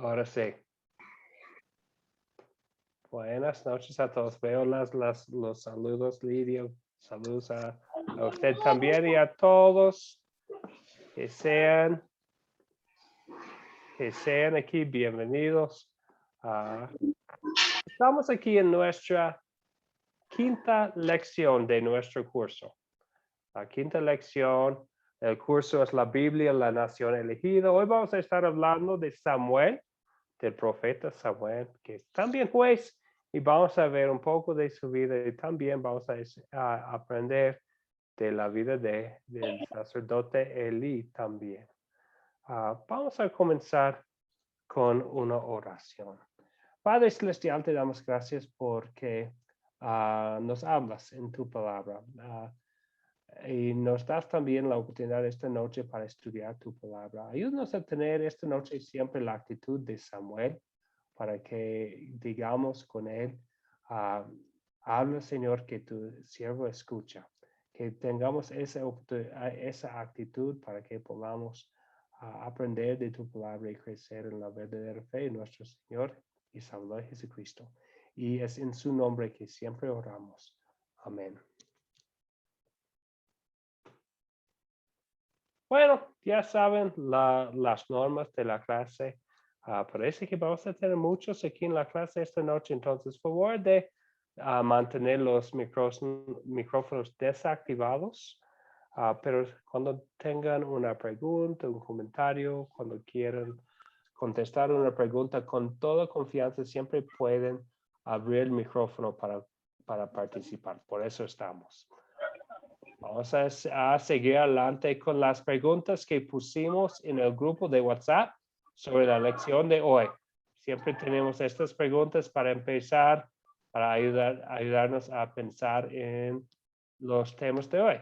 Ahora sí. Buenas noches a todos. Veo los saludos, Lidia. Saludos a usted también y a todos que sean aquí bienvenidos. Estamos aquí en nuestra quinta lección de nuestro curso. La quinta lección del curso es la Biblia, la nación elegida. Hoy vamos a estar hablando de Samuel, del profeta Samuel, que es también juez, y vamos a ver un poco de su vida y también vamos a aprender de la vida del sacerdote Elí también. Vamos a comenzar con una oración. Padre Celestial, te damos gracias porque nos hablas en tu palabra. Y nos das también la oportunidad esta noche para estudiar tu palabra. Ayúdanos a tener esta noche siempre la actitud de Samuel para que digamos con él, habla Señor que tu siervo escucha, que tengamos esa actitud para que podamos aprender de tu palabra y crecer en la verdadera fe en nuestro Señor y Salvador Jesucristo. Y es en su nombre que siempre oramos. Amén. Bueno, ya saben las normas de la clase. Parece que vamos a tener muchos aquí en la clase esta noche, entonces por favor de mantener los micrófonos desactivados. Pero cuando tengan una pregunta, un comentario, cuando quieran contestar una pregunta con toda confianza, siempre pueden abrir el micrófono para participar. Por eso estamos. Vamos a seguir adelante con las preguntas que pusimos en el grupo de WhatsApp sobre la lección de hoy. Siempre tenemos estas preguntas para empezar, para ayudarnos a pensar en los temas de hoy.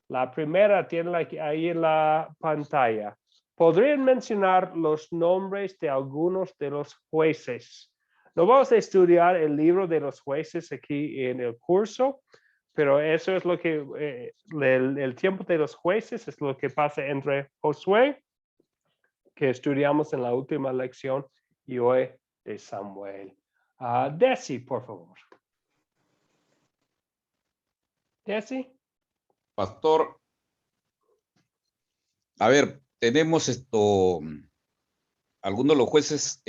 La primera tiene ahí en la pantalla. ¿Podrían mencionar los nombres de algunos de los jueces? No vamos a estudiar el libro de los jueces aquí en el curso, pero eso es lo que el tiempo de los jueces es lo que pasa entre Josué, que estudiamos en la última lección, y hoy de Samuel. Desi, por favor. Desi. Pastor, a ver, tenemos algunos de los jueces,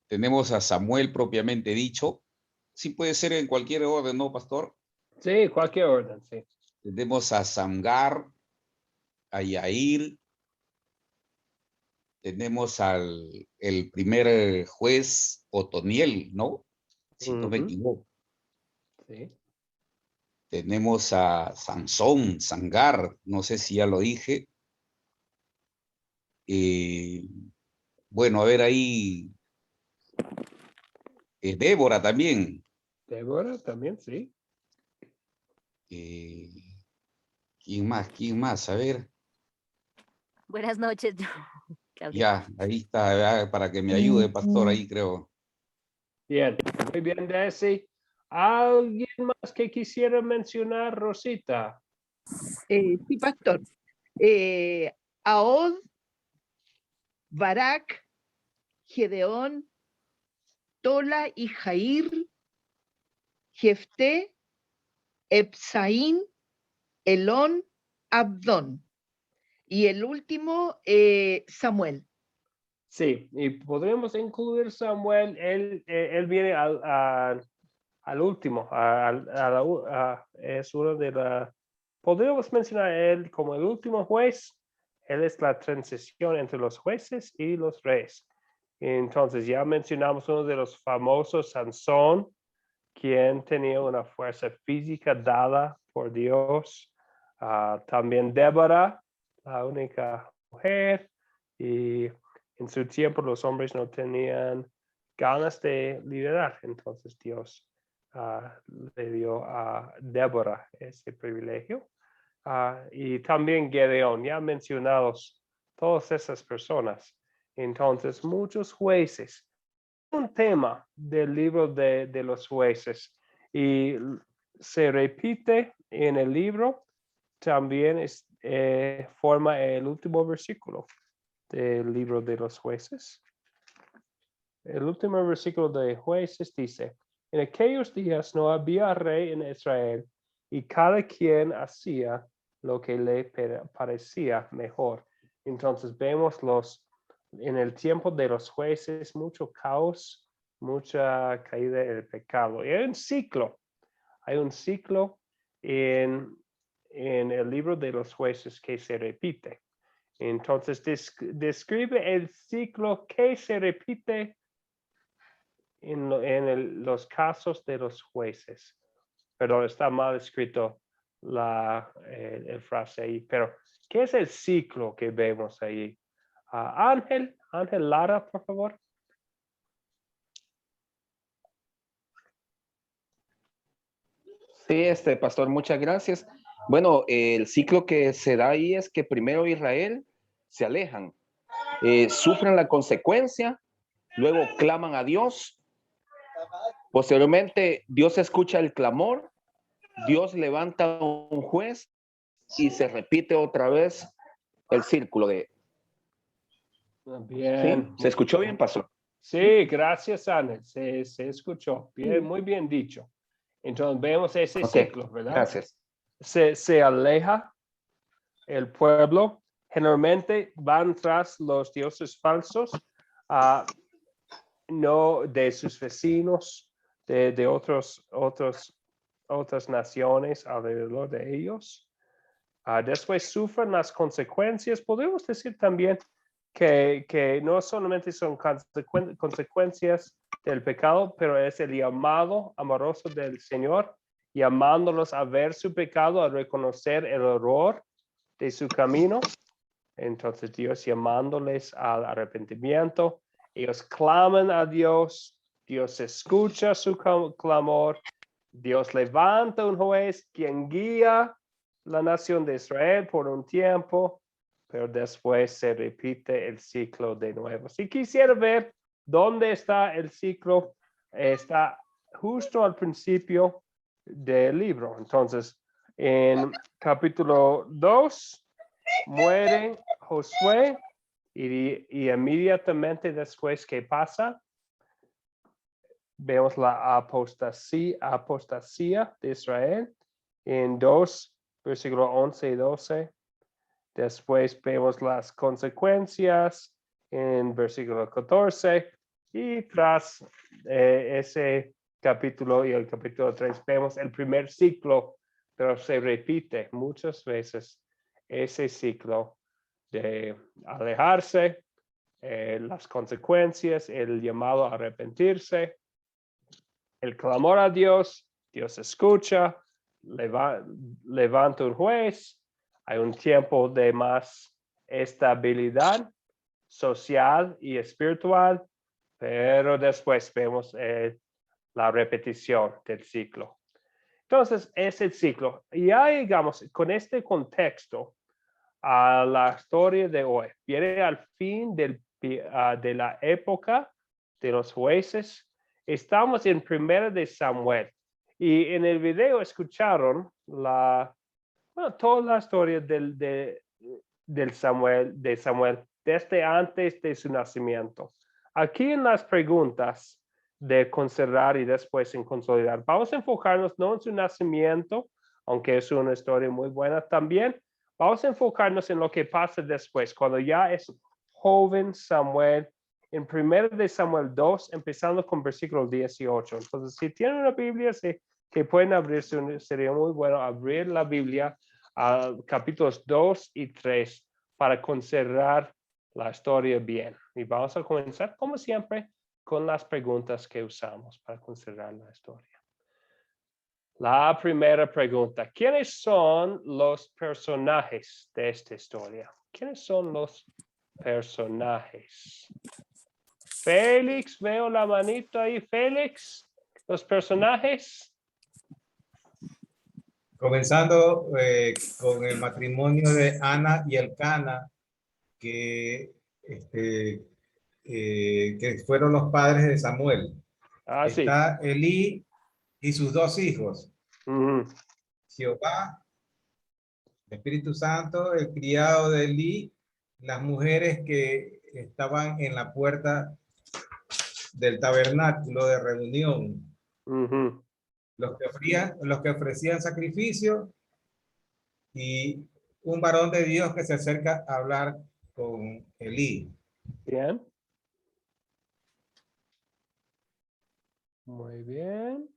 tenemos a Samuel propiamente dicho. Sí puede ser en cualquier orden, ¿no, pastor? Sí, cualquier orden, sí. Tenemos a Samgar, a Yair, tenemos el primer juez Otoniel, ¿no? Si no me equivoco. Sí. Tenemos a Sansón, Sangar, no sé si ya lo dije. Bueno, a ver ahí, Débora también. Débora también, sí. ¿Quién más? ¿Quién más? A ver. Buenas noches, Ya, ahí está, para que me ayude, pastor, ahí creo. Bien, muy bien, Desi. ¿Alguien más que quisiera mencionar, Rosita? Sí, pastor. Ahod, Barak, Gedeón, Tola y Jair, Jefté, Ebsaín, Elón, Abdón. Y el último, Samuel. Sí, y podríamos incluir Samuel, él viene al último, es uno de la, podríamos mencionar a él como el último juez, él es la transición entre los jueces y los reyes. Entonces ya mencionamos uno de los famosos, Sansón, quien tenía una fuerza física dada por Dios. También Débora, la única mujer, y en su tiempo los hombres no tenían ganas de liderar, entonces Dios le dio a Débora ese privilegio. Y también Gedeón, ya mencionados todas esas personas. Entonces muchos jueces. Un tema del libro de los jueces y se repite en el libro, también forma el último versículo. del libro de los jueces. El último versículo de Jueces dice, en aquellos días no había rey en Israel y cada quien hacía lo que le parecía mejor. Entonces vemos en el tiempo de los jueces mucho caos, mucha caída en el pecado. Y hay un ciclo en el libro de los jueces que se repite. Entonces describe el ciclo que se repite en los casos de los jueces. Perdón, está mal escrito el frase ahí, pero ¿qué es el ciclo que vemos ahí? Ángel Lara, por favor. Sí, pastor, muchas gracias. Bueno, el ciclo que se da ahí es que primero Israel se alejan, sufren la consecuencia, luego claman a Dios, posteriormente Dios escucha el clamor, Dios levanta un juez y se repite otra vez el círculo de... Bien. ¿Sí? ¿Se escuchó bien, pastor? Sí, gracias, Ángel. Se escuchó. Bien, muy bien dicho. Entonces vemos ese ciclo, ¿verdad? Gracias. Se aleja el pueblo. Generalmente van tras los dioses falsos, no de sus vecinos, de otras naciones alrededor de ellos. Después sufren las consecuencias. Podemos decir también que no solamente son consecuencias del pecado, pero es el llamado amoroso del Señor, llamándolos a ver su pecado, a reconocer el error de su camino. Entonces Dios llamándoles al arrepentimiento. Ellos claman a Dios, Dios escucha su clamor, Dios levanta un juez quien guía la nación de Israel por un tiempo, pero después se repite el ciclo de nuevo. Si quisiera ver dónde está el ciclo, está justo al principio del libro. Entonces, en capítulo 2, muere Josué y inmediatamente después, ¿qué pasa? Vemos la apostasía de Israel en 2, versículos 11 y 12. Después vemos las consecuencias en versículo 14. Y tras ese capítulo y el capítulo 3 vemos el primer ciclo, pero se repite muchas veces ese ciclo de alejarse, las consecuencias, el llamado a arrepentirse, el clamor a Dios, Dios escucha, levanta un juez, hay un tiempo de más estabilidad social y espiritual, pero después vemos la repetición del ciclo. Entonces, es el ciclo. Y ya llegamos con este contexto a la historia de hoy. Viene al fin de la época de los jueces. Estamos en 1 de Samuel. Y en el video escucharon toda la historia de Samuel desde antes de su nacimiento. Aquí en las preguntas de considerar y después en consolidar, vamos a enfocarnos no en su nacimiento, aunque es una historia muy buena también. Vamos a enfocarnos en lo que pasa después, cuando ya es joven Samuel, en 1 de Samuel 2, empezando con versículo 18. Entonces, si tienen una Biblia que pueden abrir, sería muy bueno abrir la Biblia a capítulos 2 y 3 para considerar la historia bien. Y vamos a comenzar, como siempre, con las preguntas que usamos para considerar la historia. La primera pregunta, ¿quiénes son los personajes de esta historia? ¿Quiénes son los personajes? Félix, veo la manito ahí, Félix. Los personajes. Comenzando con el matrimonio de Ana y Elcana, que fueron los padres de Samuel. Está Sí. Elí y sus dos hijos. Jehová, el Espíritu Santo, el criado de Elí, las mujeres que estaban en la puerta del tabernáculo de reunión, Ujú. los que ofrecían sacrificio y un varón de Dios que se acerca a hablar con Elí. Bien. Muy bien.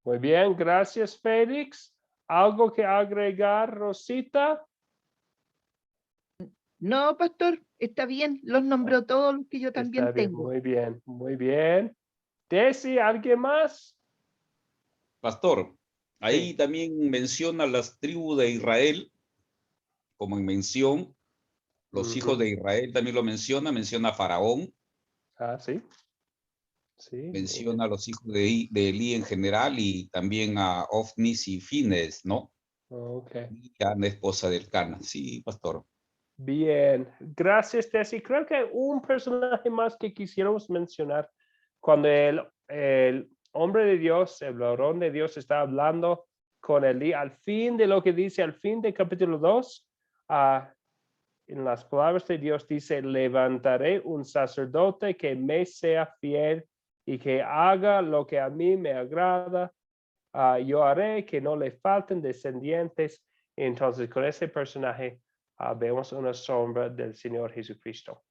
Muy bien, gracias, Félix. ¿Algo que agregar, Rosita? No, pastor, está bien. Los nombró todos los que yo Está también bien, tengo. muy bien, muy bien. Desi, ¿alguien más? Pastor, ahí Sí. también menciona las tribus de Israel, como en mención, los hijos Ujú. de Israel también lo menciona a Faraón, Ah, sí. Sí. menciona a los hijos de Elí en general y también a Ofnis y Fines, ¿no? Ok. Y Ana, esposa del Cana. Sí, pastor. Bien. Gracias, Desi. Creo que un personaje más que quisiéramos mencionar cuando el hombre de Dios, el varón de Dios, está hablando con Elí al fin de lo que dice, al fin del capítulo 2, en las palabras de Dios dice, levantaré un sacerdote que me sea fiel y que haga lo que a mí me agrada. Yo haré que no le falten descendientes. Entonces, con ese personaje vemos una sombra del Señor Jesucristo.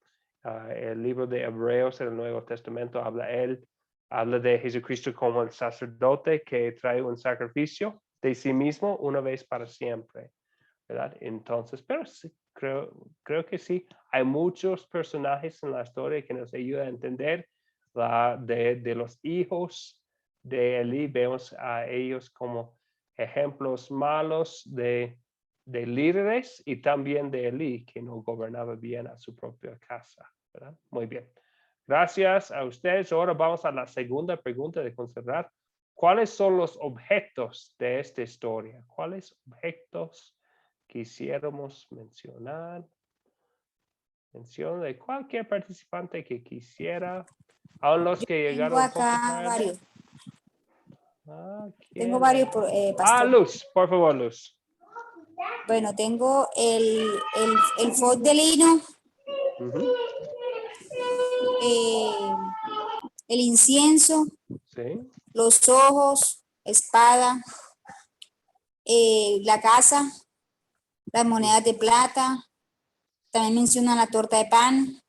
El libro de Hebreos en el Nuevo Testamento habla de Jesucristo como el sacerdote que trae un sacrificio de sí mismo una vez para siempre, ¿verdad? Entonces, pero sí, creo que sí, hay muchos personajes en la historia que nos ayudan a entender de los hijos de Elí. Vemos a ellos como ejemplos malos de líderes y también de Elí, que no gobernaba bien a su propia casa, ¿verdad? Muy bien. Gracias a ustedes. Ahora vamos a la segunda pregunta de considerar. ¿Cuáles son los objetos de esta historia? ¿Cuáles objetos quisiéramos mencionar? Mención de cualquier participante que quisiera. Aún los que Tengo llegaron un poco acá tarde. varios. Tengo ¿Quién varios, era? pastor. Luz, por favor, Luz. Bueno, tengo el fod de lino, Ujú. eh, el incienso, Sí. los ojos, espada, la casa, las monedas de plata. También menciona la torta de pan,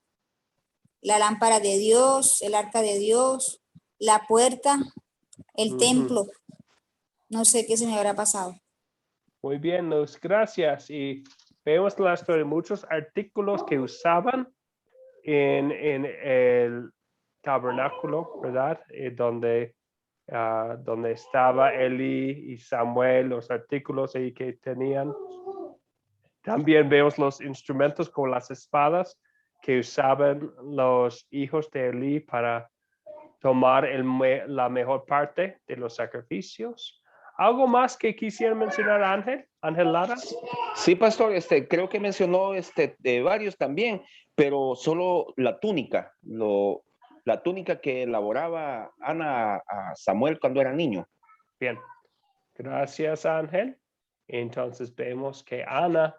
la lámpara de Dios, el arca de Dios, la puerta, el Ujú. templo. No sé qué se me habrá pasado. Muy bien, Luz, gracias. Y vemos la historia de muchos artículos que usaban en el tabernáculo, ¿verdad? Donde estaba Eli y Samuel, los artículos ahí que tenían. También vemos los instrumentos como las espadas que usaban los hijos de Eli para tomar la mejor parte de los sacrificios. ¿Algo más que quisiera mencionar, Ángel Lara? Sí, pastor, creo que mencionó de varios también, pero solo la túnica, la túnica que elaboraba Ana a Samuel cuando era niño. Bien, gracias, Ángel. Entonces vemos que Ana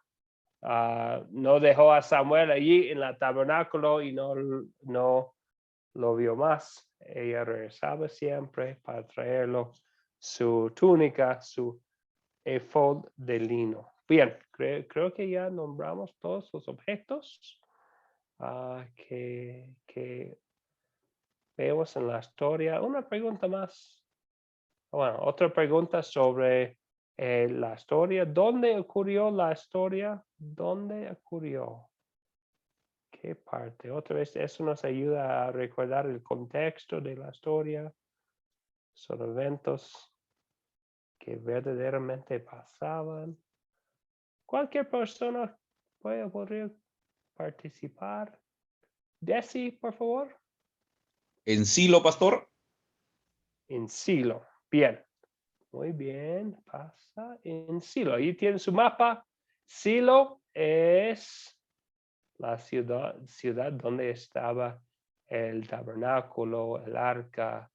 no dejó a Samuel allí en el tabernáculo y no lo vio más. Ella regresaba siempre para traerlo su túnica, su efod de lino. Bien, creo que ya nombramos todos los objetos que vemos en la historia. Una pregunta más. Bueno, otra pregunta sobre la historia. ¿Dónde ocurrió la historia? ¿Dónde ocurrió? ¿Qué parte? Otra vez, eso nos ayuda a recordar el contexto de la historia. Son eventos que verdaderamente pasaban. Cualquier persona podría participar. Desi, por favor. En Silo, pastor. En Silo. Bien. Muy bien. Pasa en Silo. Ahí tienen su mapa. Silo es la ciudad donde estaba el tabernáculo, el arca,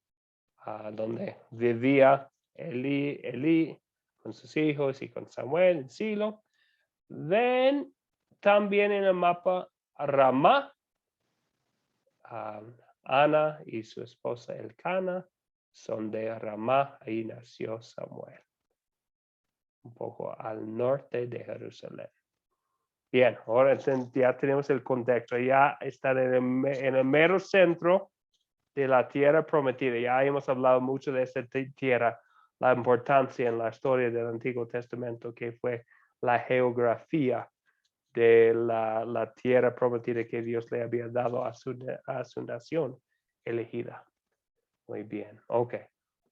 donde vivía Elí con sus hijos y con Samuel en Silo. Ven también en el mapa Ramá. Ana y su esposa Elcana son de Ramá. Ahí nació Samuel, un poco al norte de Jerusalén. Bien, ahora ya tenemos el contexto. Ya están en el mero centro de la tierra prometida. Ya hemos hablado mucho de esta tierra, la importancia en la historia del Antiguo Testamento que fue la geografía de la tierra prometida que Dios le había dado a su nación elegida. Muy bien, ok.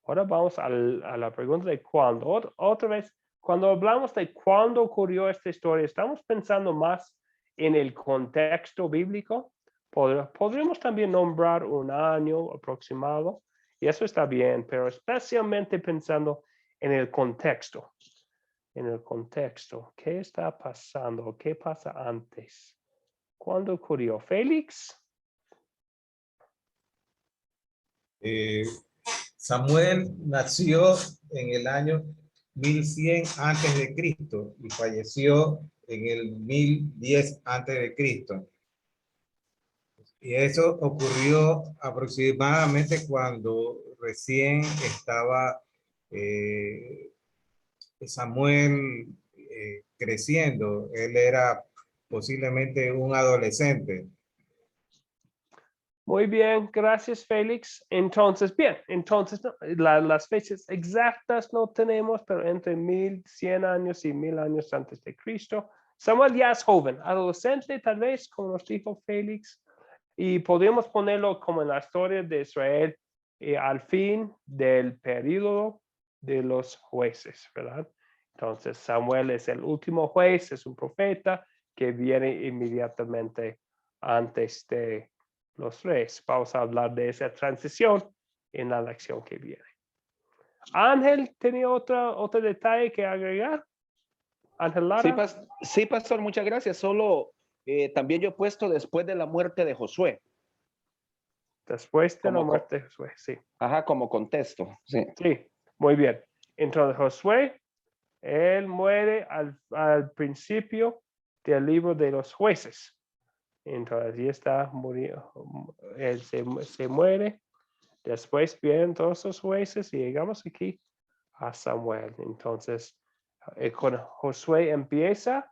Ahora vamos a la pregunta de cuándo. Otra vez, cuando hablamos de cuándo ocurrió esta historia, estamos pensando más en el contexto bíblico. Podríamos también nombrar un año aproximado, y eso está bien, pero especialmente pensando en el contexto. En el contexto, ¿qué está pasando? ¿Qué pasa antes? ¿Cuándo ocurrió? ¿Félix? Samuel nació en el año 1100 antes de Cristo y falleció en el 1010 antes de Cristo. Y eso ocurrió aproximadamente cuando recién estaba Samuel creciendo. Él era posiblemente un adolescente. Muy bien, gracias Félix. Entonces, bien, las fechas exactas no tenemos, pero entre 1100 años y 1000 años antes de Cristo. Samuel ya es joven, adolescente tal vez, como nos dijo Félix, y podríamos ponerlo como en la historia de Israel al fin del periodo de los jueces, ¿verdad? Entonces, Samuel es el último juez, es un profeta que viene inmediatamente antes de los reyes. Vamos a hablar de esa transición en la lección que viene. Ángel, ¿tenía otro detalle que agregar? Ángel Lara. Sí, pastor, muchas gracias. Solo también yo he puesto después de la muerte de Josué. Después de la Como muerte de Josué, sí. Ajá, como contexto. Sí. Sí, muy bien. Entonces, Josué, él muere al principio del libro de los jueces. Entonces, ahí está, murió. Él se muere. Después vienen todos los jueces y llegamos aquí a Samuel. Entonces, con Josué empieza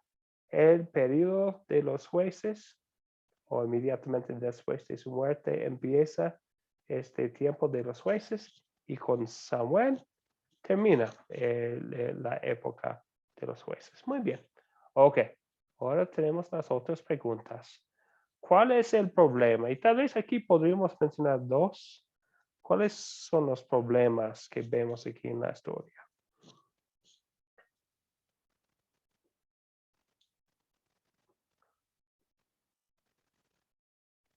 el periodo de los jueces, o inmediatamente después de su muerte empieza este tiempo de los jueces, y con Samuel termina la época de los jueces. Muy bien. Ok, ahora tenemos las otras preguntas. ¿Cuál es el problema? Y tal vez aquí podríamos mencionar dos. ¿Cuáles son los problemas que vemos aquí en la historia?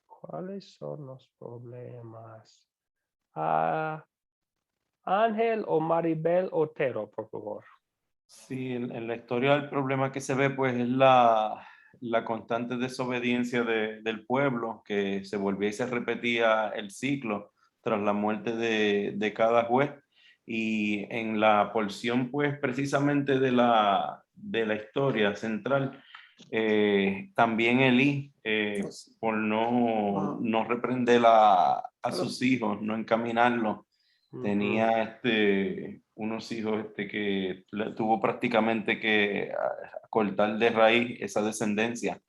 ¿Cuáles son los problemas? Ángel o Maribel Otero, por favor. Sí, en la historia el problema que se ve pues es la constante desobediencia del pueblo, que se volvía y se repetía el ciclo tras la muerte de cada juez. Y en la porción pues precisamente de la historia central, también Elí, por no reprender a sus hijos, no encaminarlos, tenía unos hijos que tuvo prácticamente que cortar de raíz esa descendencia.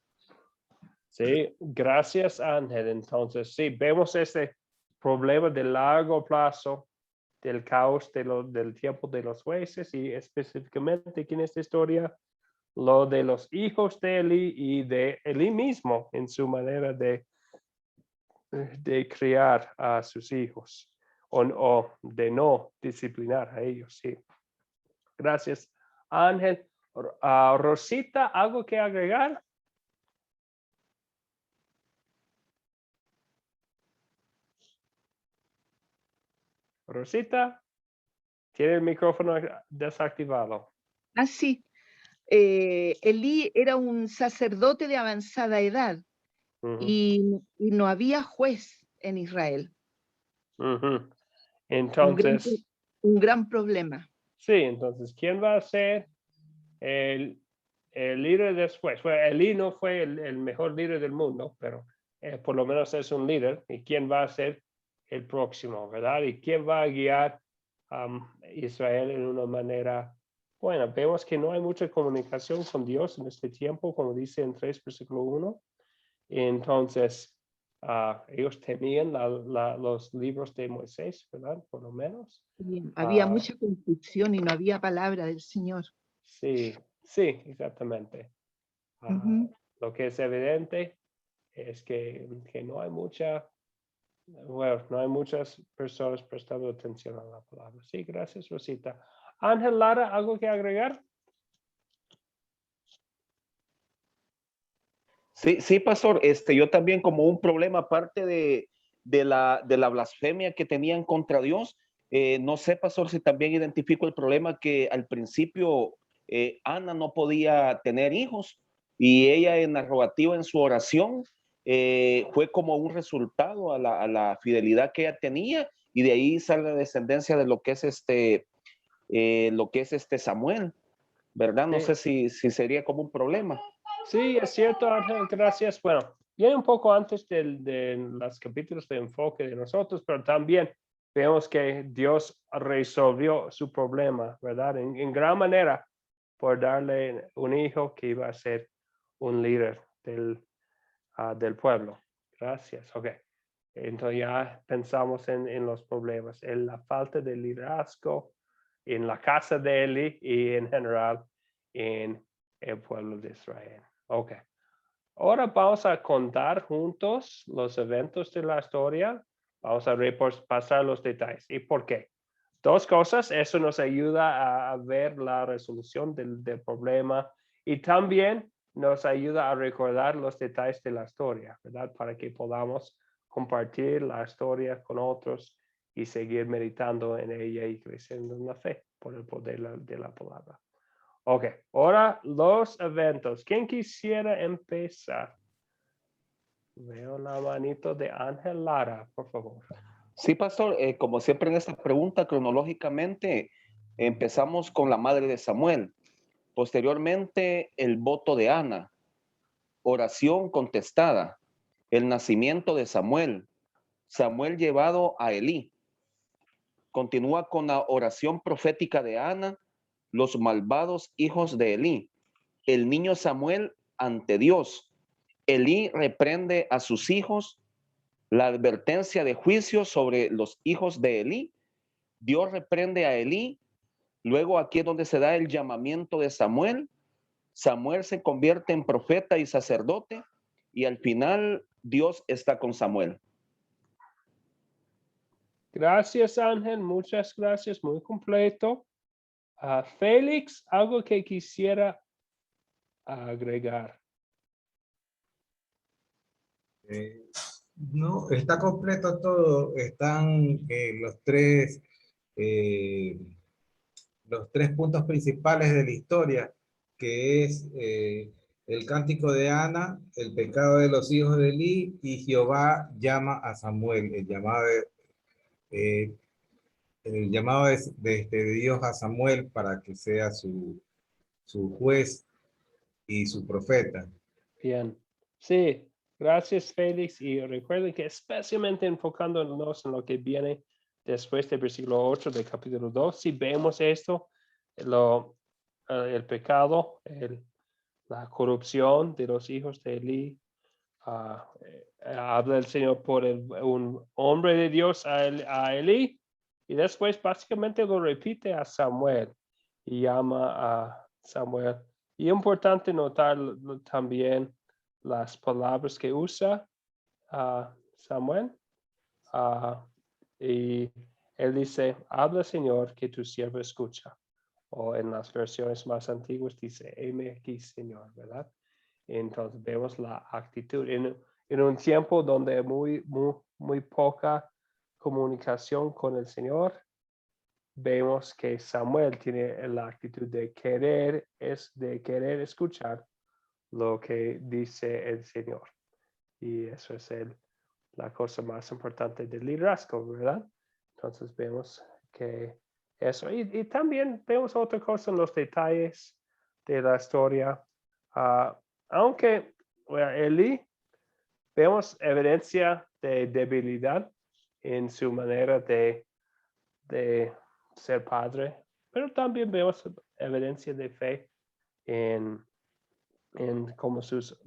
Sí, gracias Ángel. Entonces, sí, vemos ese problema de largo plazo del caos del tiempo de los jueces, y específicamente aquí en esta historia, lo de los hijos de Elí y de Elí mismo en su manera de criar a sus hijos, o de no disciplinar a ellos. Sí. Gracias, Ángel. Rosita, ¿algo que agregar? Rosita, tiene el micrófono desactivado. Así, Elí era un sacerdote de avanzada edad y no había juez en Israel. Entonces, un gran problema. sí, entonces, ¿quién va a ser el el líder después. Bueno, Elí no fue el mejor líder del mundo, pero por lo menos es un líder. ¿Y quién va a ser el próximo, verdad? ¿Y quién va a guiar a Israel en una manera buena? Vemos que no hay mucha comunicación con Dios en este tiempo, como dice en 3, versículo 1. Entonces, ellos temían los libros de Moisés, ¿verdad? Por lo menos. Había mucha confusión y no había palabra del Señor. Sí, sí, exactamente. Lo que es evidente es que no hay no hay muchas personas prestando atención a la palabra. Sí, gracias, Rosita. Ángel Lara, ¿algo que agregar? Sí, pastor, yo también como un problema aparte de la blasfemia que tenían contra Dios, no sé, pastor, si también identifico el problema que al principio Ana no podía tener hijos y ella en la rogativa en su oración fue como un resultado a la fidelidad que ella tenía y de ahí sale la descendencia de lo que es Samuel, ¿verdad? No sé si sería como un problema. Sí, es cierto, Ángel, gracias. Bueno, viene un poco antes de los capítulos de enfoque de nosotros, pero también vemos que Dios resolvió su problema, ¿verdad? En gran manera por darle un hijo que iba a ser un líder del pueblo. Gracias, ok. Entonces ya pensamos en los problemas, en la falta de liderazgo en la casa de Eli y en general en el pueblo de Israel. Ok. Ahora vamos a contar juntos los eventos de la historia. Vamos a repasar los detalles. ¿Y por qué? Dos cosas. Eso nos ayuda a ver la resolución del problema y también nos ayuda a recordar los detalles de la historia, ¿verdad? Para que podamos compartir la historia con otros y seguir meditando en ella y creciendo en la fe por el poder de la palabra. Ok, ahora los eventos. ¿Quién quisiera empezar? Veo la manito de Ángel Lara, por favor. Sí, pastor, como siempre en esta pregunta, cronológicamente, empezamos con la madre de Samuel. Posteriormente, el voto de Ana, oración contestada, el nacimiento de Samuel, Samuel llevado a Elí. Continúa con la oración profética de Ana, los malvados hijos de Elí, el niño Samuel ante Dios. Elí reprende a sus hijos, la advertencia de juicio sobre los hijos de Elí. Dios reprende a Elí. Luego aquí es donde se da el llamamiento de Samuel. Samuel se convierte en profeta y sacerdote y al final Dios está con Samuel. Gracias, Ángel. Muchas gracias. Muy completo. Félix, algo que quisiera agregar. No, está completo todo. Están los tres puntos principales de la historia, que es el cántico de Ana, el pecado de los hijos de Elí y Jehová llama a Samuel, el llamado de Dios a Samuel para que sea su juez y su profeta. Bien. Sí, gracias, Félix. Y recuerden que especialmente enfocándonos en lo que viene después del versículo 8 del capítulo 2, si vemos esto, el pecado, la corrupción de los hijos de Elí, habla el Señor por un hombre de Dios a Elí y después básicamente lo repite a Samuel y llama a Samuel. Y importante notar también las palabras que usa Samuel. Y él dice, habla Señor, que tu siervo escucha. O en las versiones más antiguas dice, heme aquí, Señor, ¿verdad? Entonces vemos la actitud. En un tiempo donde muy poca comunicación con el Señor, vemos que Samuel tiene la actitud de querer escuchar lo que dice el Señor. Y eso es la cosa más importante del liderazgo, ¿verdad? Entonces vemos que eso. Y también vemos otra cosa en los detalles de la historia. Aunque bueno, Elí, vemos evidencia de debilidad en su manera de ser padre, pero también vemos evidencia de fe en como sus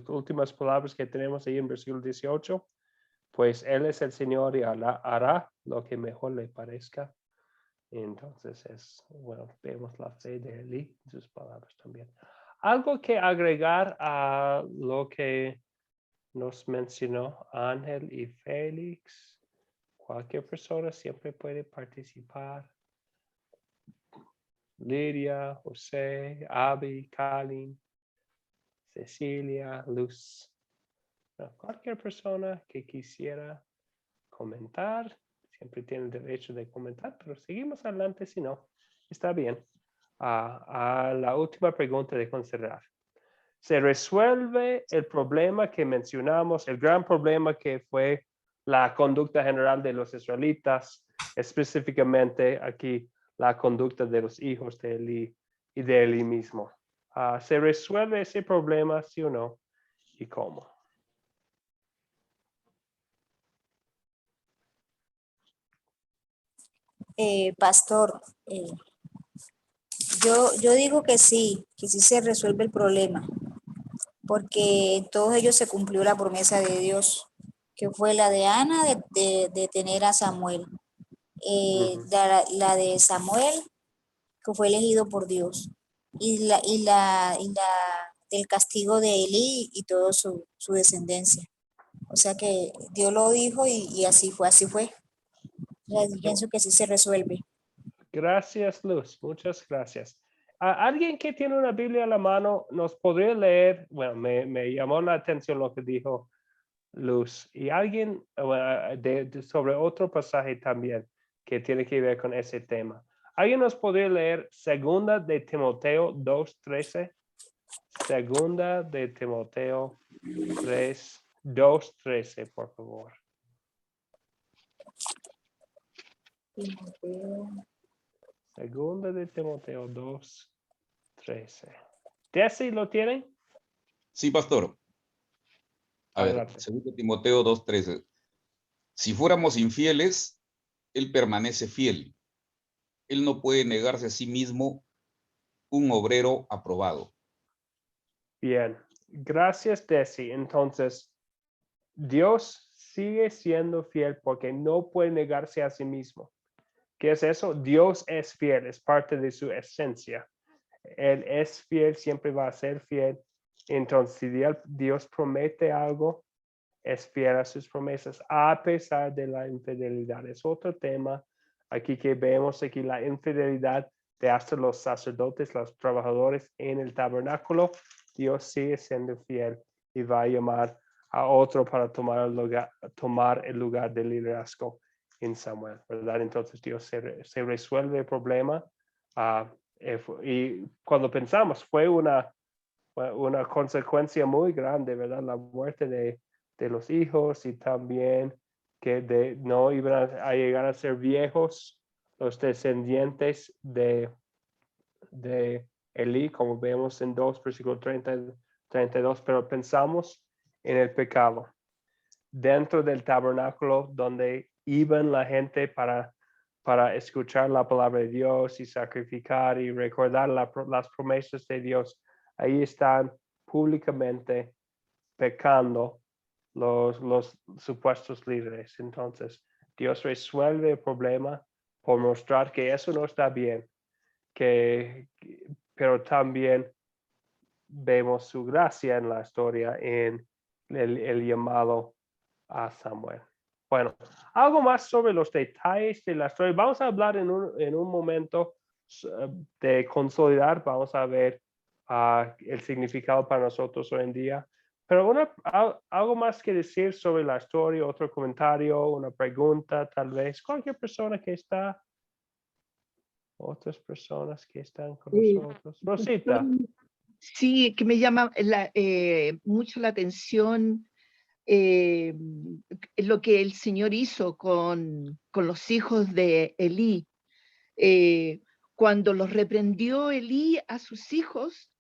últimas palabras que tenemos ahí en versículo 18, pues Él es el Señor y hará lo que mejor le parezca. Entonces bueno, vemos la fe de Elí en sus palabras también. Algo que agregar a lo que nos mencionó Ángel y Félix. Cualquier persona siempre puede participar. Lidia, José, Abby, Kalin, Cecilia, Luz. Cualquier persona que quisiera comentar, siempre tiene el derecho de comentar, pero seguimos adelante si no. Está bien. A la última pregunta de considerar. ¿Se resuelve el problema que mencionamos, el gran problema que fue la conducta general de los israelitas, específicamente aquí la conducta de los hijos de Elí y de Elí mismo? ¿Se resuelve ese problema, sí o no? ¿Y cómo? Pastor, yo digo que sí se resuelve el problema, porque en todos ellos se cumplió la promesa de Dios, que fue la de Ana de tener a Samuel, la de Samuel, que fue elegido por Dios, y la del castigo de Elí y toda su descendencia. O sea que Dios lo dijo y así fue. Yo pienso que sí se resuelve. Gracias, Luz. Muchas gracias. Alguien que tiene una Biblia a la mano nos podría leer. Bueno, me llamó la atención lo que dijo Luz. Y alguien sobre otro pasaje también que tiene que ver con ese tema. ¿Alguien nos podría leer Segunda de Timoteo 2:13? Segunda de Timoteo 2:13, por favor. Segunda de Timoteo 2:13. ¿Desi lo tienen? Sí, pastor. A ver, Adelante. 2 Timoteo 2:13. Si fuéramos infieles, Él permanece fiel. Él no puede negarse a sí mismo, un obrero aprobado. Bien, gracias, Desi. Entonces, Dios sigue siendo fiel porque no puede negarse a sí mismo. ¿Qué es eso? Dios es fiel, es parte de su esencia. Él es fiel, siempre va a ser fiel. Entonces, si Dios promete algo, es fiel a sus promesas, a pesar de la infidelidad. Es otro tema aquí que vemos aquí, la infidelidad de hasta los sacerdotes, los trabajadores en el tabernáculo. Dios sigue siendo fiel y va a llamar a otro para tomar el lugar del liderazgo en Samuel, ¿verdad? Entonces Dios se resuelve el problema y cuando pensamos fue una consecuencia muy grande, ¿verdad? La muerte de los hijos y también que no iban a llegar a ser viejos los descendientes de Elí, como vemos en 2, versículo 30, 32, pero pensamos en el pecado. Dentro del tabernáculo donde iban la gente para escuchar la palabra de Dios y sacrificar y recordar las promesas de Dios, ahí están públicamente pecando los supuestos líderes. Entonces, Dios resuelve el problema por mostrar que eso no está bien, pero también vemos su gracia en la historia en el llamado a Samuel. Bueno, algo más sobre los detalles de la historia. Vamos a hablar en un momento de consolidar, vamos a ver el significado para nosotros hoy en día. Pero algo más que decir sobre la historia, otro comentario, una pregunta, tal vez. Cualquier persona que está, otras personas que están con nosotros. Rosita. Sí, que me llama mucho la atención lo que el Señor hizo con los hijos de Elí. Cuando los reprendió Elí a sus hijos,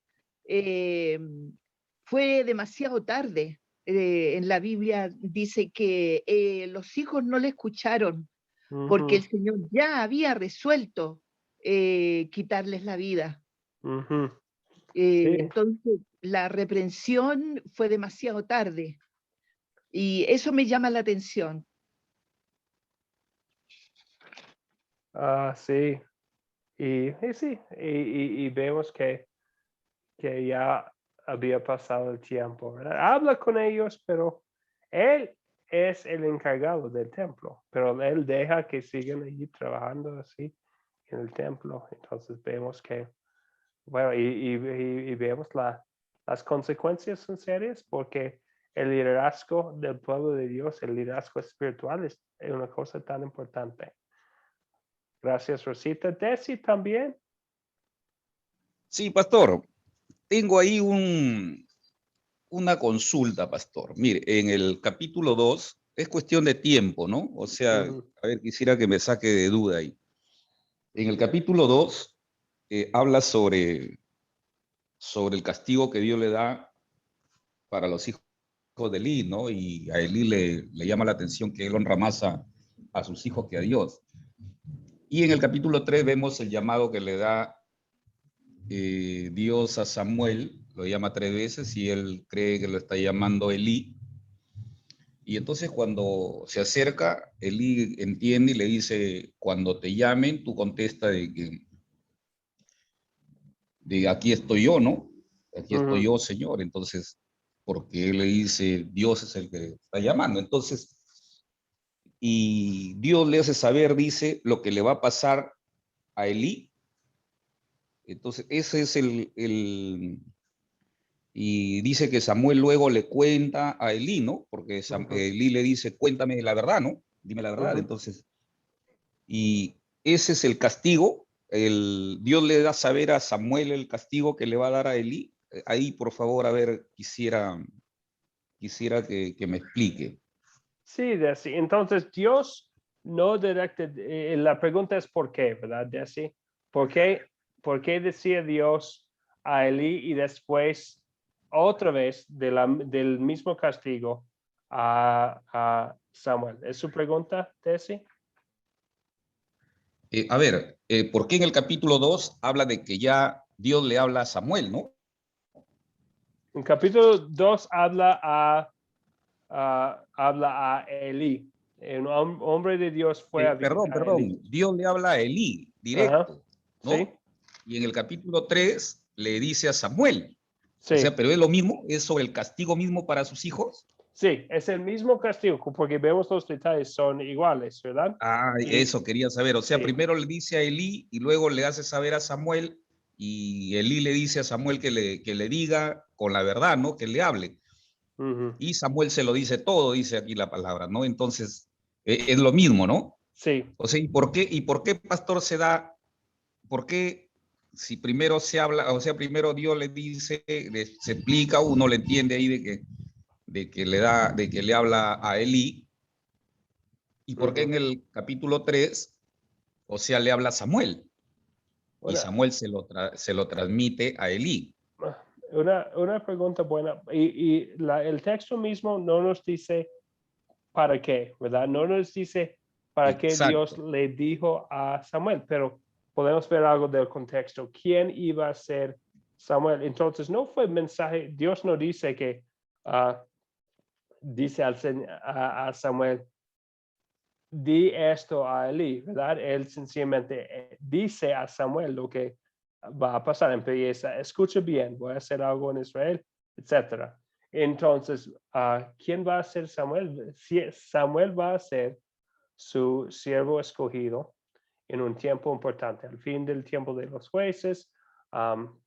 fue demasiado tarde. En la Biblia dice que los hijos no le escucharon porque el Señor ya había resuelto quitarles la vida. Sí. Entonces, la reprensión fue demasiado tarde. Y eso me llama la atención. Sí. Y sí, y vemos que ya había pasado el tiempo, ¿verdad? Habla con ellos, pero él es el encargado del templo, pero él deja que sigan allí trabajando así en el templo. Entonces vemos que, bueno, y vemos las consecuencias son serias porque el liderazgo del pueblo de Dios, el liderazgo espiritual es una cosa tan importante. Gracias, Rosita. Desi también. Sí, pastor. Tengo ahí una consulta, pastor. Mire, en el capítulo 2 es cuestión de tiempo, ¿no? O sea, a ver, quisiera que me saque de duda ahí. En el capítulo 2 habla sobre el castigo que Dios le da para los hijos de Elí, ¿no? Y a Elí le llama la atención que él honra más a sus hijos que a Dios. Y en el capítulo 3 vemos el llamado que le da Dios a Samuel, lo llama 3 veces y él cree que lo está llamando Elí. Y entonces cuando se acerca, Elí entiende y le dice, cuando te llamen, tú contesta de aquí estoy yo, ¿no? Aquí estoy yo, Señor. Entonces, porque él le dice, Dios es el que está llamando. Entonces, y Dios le hace saber, dice, lo que le va a pasar a Elí. Entonces, ese es y dice que Samuel luego le cuenta a Elí, ¿no? Porque Elí le dice, cuéntame la verdad, ¿no? Dime la verdad. Entonces, y ese es el castigo. Dios le da a saber a Samuel el castigo que le va a dar a Elí. Ahí, por favor, a ver, quisiera que me explique. Sí, Desi. Entonces, Dios no directa, la pregunta es ¿por qué, verdad, Desi? ¿Por qué decía Dios a Elí y después otra vez del mismo castigo a Samuel? ¿Es su pregunta, Desi? A ver, ¿por qué en el capítulo 2 habla de que ya Dios le habla a Samuel, ¿no? En capítulo 2 habla a Elí. Un hombre de Dios fue a visitar a Elí. Dios le habla a Elí directo, ¿no? Sí. Y en el capítulo 3 le dice a Samuel. Sí. O sea, pero es lo mismo, es sobre el castigo mismo para sus hijos. Sí, es el mismo castigo, porque vemos los detalles, son iguales, ¿verdad? Ah, eso quería saber. O sea, sí. Primero le dice a Elí y luego le hace saber a Samuel y Elí le dice a Samuel que le diga con la verdad, ¿no? Que le hable. Y Samuel se lo dice todo, dice aquí la palabra, ¿no? Entonces, es lo mismo, ¿no? Sí. O sea, ¿y por qué, pastor, se da, por qué si primero se habla, o sea, primero Dios le dice, se explica, uno le entiende ahí de que le habla a Elí, y por qué en el capítulo 3, o sea, le habla a Samuel, y Samuel se lo transmite a Elí? Una pregunta buena, y el texto mismo no nos dice para qué, ¿verdad? No nos dice para qué Dios le dijo a Samuel, pero podemos ver algo del contexto. ¿Quién iba a ser Samuel? Entonces, no fue mensaje, Dios no dice que dice a Samuel, di esto a Elí, ¿verdad? Él sencillamente dice a Samuel lo que va a pasar. Empieza, escucha bien, voy a hacer algo en Israel, etc. Entonces, ¿quién va a ser Samuel? Samuel va a ser su siervo escogido en un tiempo importante. Al fin del tiempo de los jueces,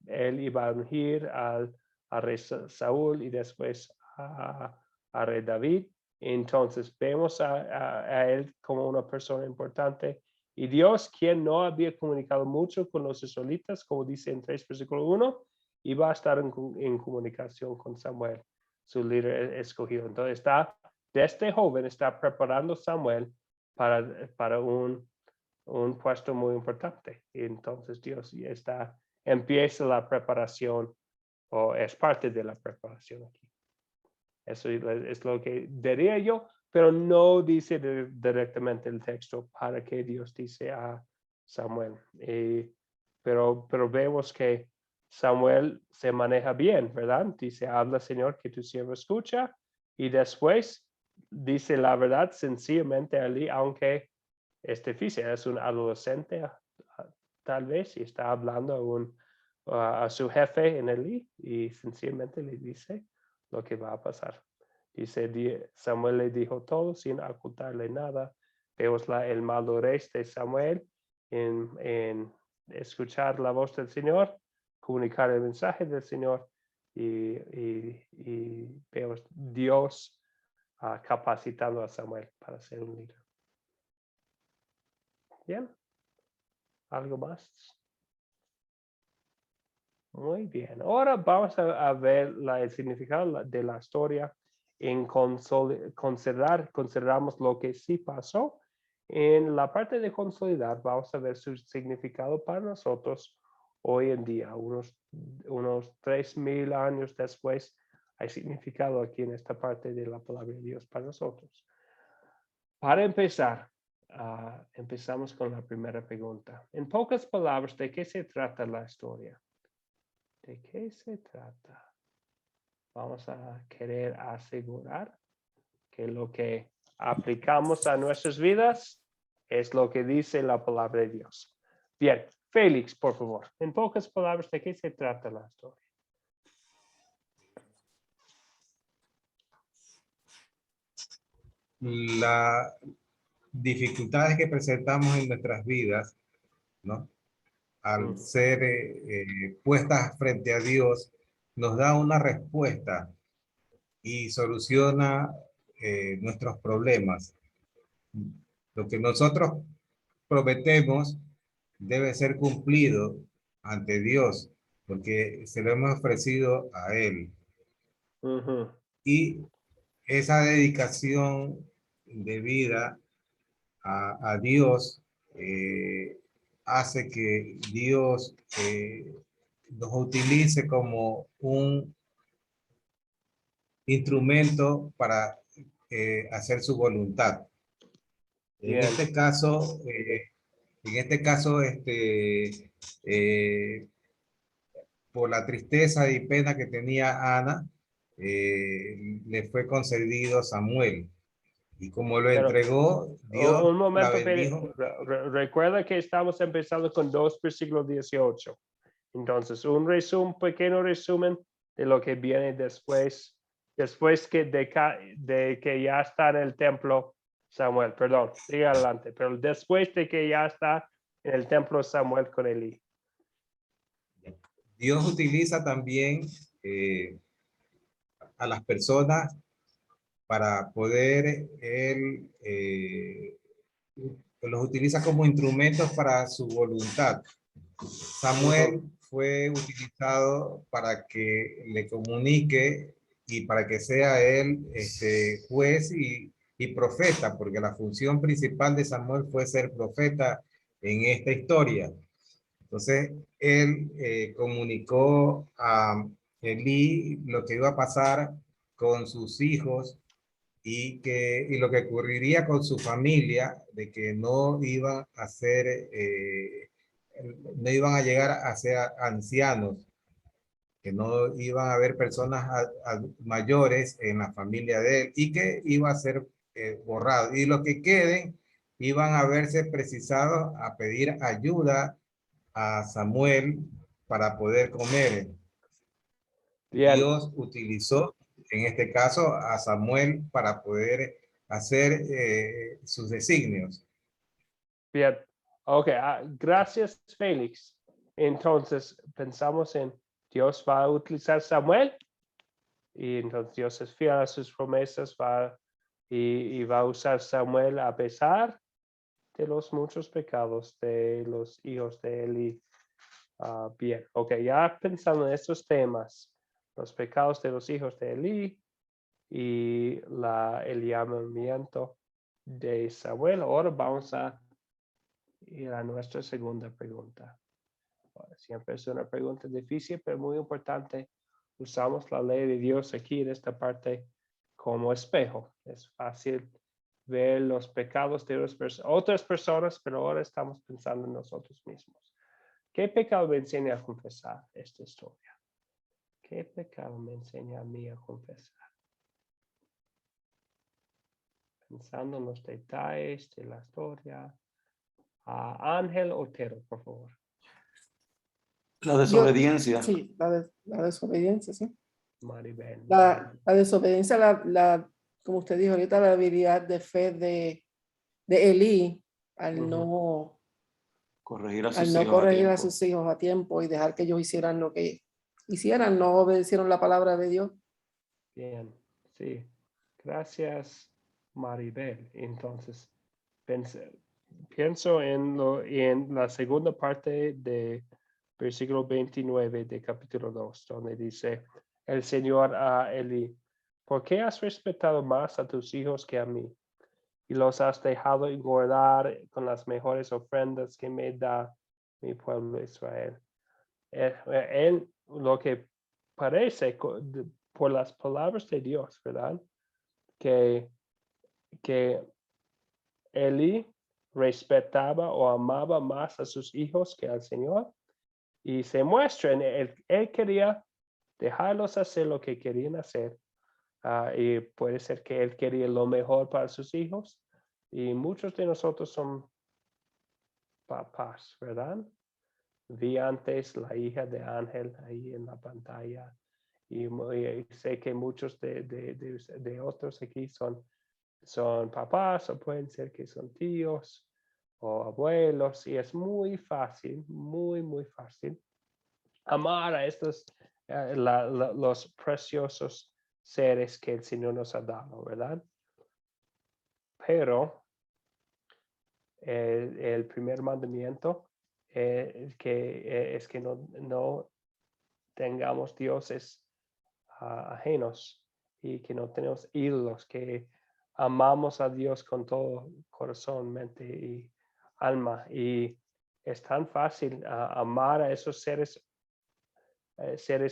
él iba a ungir al rey Saúl y después a rey David. Entonces vemos a él como una persona importante. Y Dios, quien no había comunicado mucho con los israelitas, como dice en 3 versículo 1, iba a estar en comunicación con Samuel, su líder escogido. Entonces este joven está preparando Samuel para un puesto muy importante. Y entonces Dios empieza la preparación o es parte de la preparación aquí. Eso es lo que diría yo, pero no dice directamente el texto para que Dios dice a Samuel. Pero vemos que Samuel se maneja bien, ¿verdad? Dice, habla Señor que tu siervo escucha, y después dice la verdad sencillamente allí, aunque es difícil, es un adolescente tal vez, y está hablando a su jefe en Elí, y sencillamente le dice lo que va a pasar. Dice, Samuel le dijo todo sin ocultarle nada. Vemos el madurez de Samuel en escuchar la voz del Señor, comunicar el mensaje del Señor, y vemos Dios capacitando a Samuel para ser un líder. Bien. ¿Algo más? Muy bien. Ahora vamos a ver el significado de la historia en consideramos lo que sí pasó. En la parte de consolidar, vamos a ver su significado para nosotros hoy en día, unos 3,000 años después, hay significado aquí en esta parte de la palabra de Dios para nosotros. Para empezar, empezamos con la primera pregunta. En pocas palabras, ¿de qué se trata la historia? ¿De qué se trata? Vamos a querer asegurar que lo que aplicamos a nuestras vidas es lo que dice la palabra de Dios. Bien, Félix, por favor, en pocas palabras, ¿de qué se trata la historia? Las dificultades que presentamos en nuestras vidas, ¿no? Al ser puestas frente a Dios, nos da una respuesta y soluciona nuestros problemas. Lo que nosotros prometemos debe ser cumplido ante Dios, porque se lo hemos ofrecido a Él. Y esa dedicación de vida a Dios hace que Dios nos utilice como un instrumento para hacer su voluntad. En este caso, por la tristeza y pena que tenía Ana, le fue concedido Samuel. Y como lo entregó, Dios un momento, la bendijo. Recuerda que estamos empezando con 2 versículos 18. Entonces, un pequeño resumen de lo que viene después de que ya está en el templo Samuel. Perdón, sigue adelante. Pero después de que ya está en el templo Samuel con Elí. Dios utiliza también a las personas para poder, él los utiliza como instrumentos para su voluntad. Samuel fue utilizado para que le comunique y para que sea él juez y profeta, porque la función principal de Samuel fue ser profeta en esta historia. Entonces, él comunicó a Elí lo que iba a pasar con sus hijos y lo que ocurriría con su familia, de que no iban a ser, no iban a llegar a ser ancianos, que no iban a haber personas mayores en la familia de él y que iba a ser borrado. Y los que queden iban a verse precisados a pedir ayuda a Samuel para poder comer. Bien. Dios utilizó en este caso a Samuel para poder hacer sus designios. Bien, ok, gracias Félix. Entonces pensamos en Dios va a utilizar Samuel y entonces Dios es fiel a sus promesas y va a usar Samuel a pesar de los muchos pecados de los hijos de Eli. Bien, ok, ya pensando en estos temas, los pecados de los hijos de Eli y el llamamiento de Samuel, ahora vamos a ir a nuestra segunda pregunta. Siempre es una pregunta difícil, pero muy importante usamos la ley de Dios aquí en esta parte como espejo. Es fácil ver los pecados de otras personas, pero ahora estamos pensando en nosotros mismos. ¿Qué pecado me enseña a confesar esta historia? ¿Qué pecado me enseña a mí a confesar? Pensando en los detalles de la historia. Ángel Otero, por favor. La desobediencia. Sí, la desobediencia, sí. Maribel. La desobediencia, como usted dijo ahorita, la habilidad de fe de Elí al no Corregir a sus al no hijos corregir a tiempo. sus hijos a tiempo y dejar que ellos hicieran lo que hicieran, no obedecieron la palabra de Dios. Bien, sí. Gracias, Maribel. Entonces, pienso en la segunda parte de versículo 29 de capítulo 2, donde dice el Señor a Elí, ¿por qué has respetado más a tus hijos que a mí? Y los has dejado engordar con las mejores ofrendas que me da mi pueblo Israel. Él, lo que parece por las palabras de Dios, ¿verdad? Que Elí respetaba o amaba más a sus hijos que al Señor. Y se muestra en él quería dejarlos hacer lo que querían hacer. Y puede ser que él quería lo mejor para sus hijos. Y muchos de nosotros son papás, ¿verdad? Vi antes la hija de Ángel ahí en la pantalla. Y sé que muchos de otros aquí son papás o pueden ser que son tíos o abuelos. Y es muy fácil, muy fácil amar a estos, los preciosos seres que el Señor nos ha dado, ¿verdad? Pero el primer mandamiento es que no tengamos dioses ajenos y que no tenemos ídolos, que amamos a Dios con todo corazón, mente y alma. Y es tan fácil amar a esos seres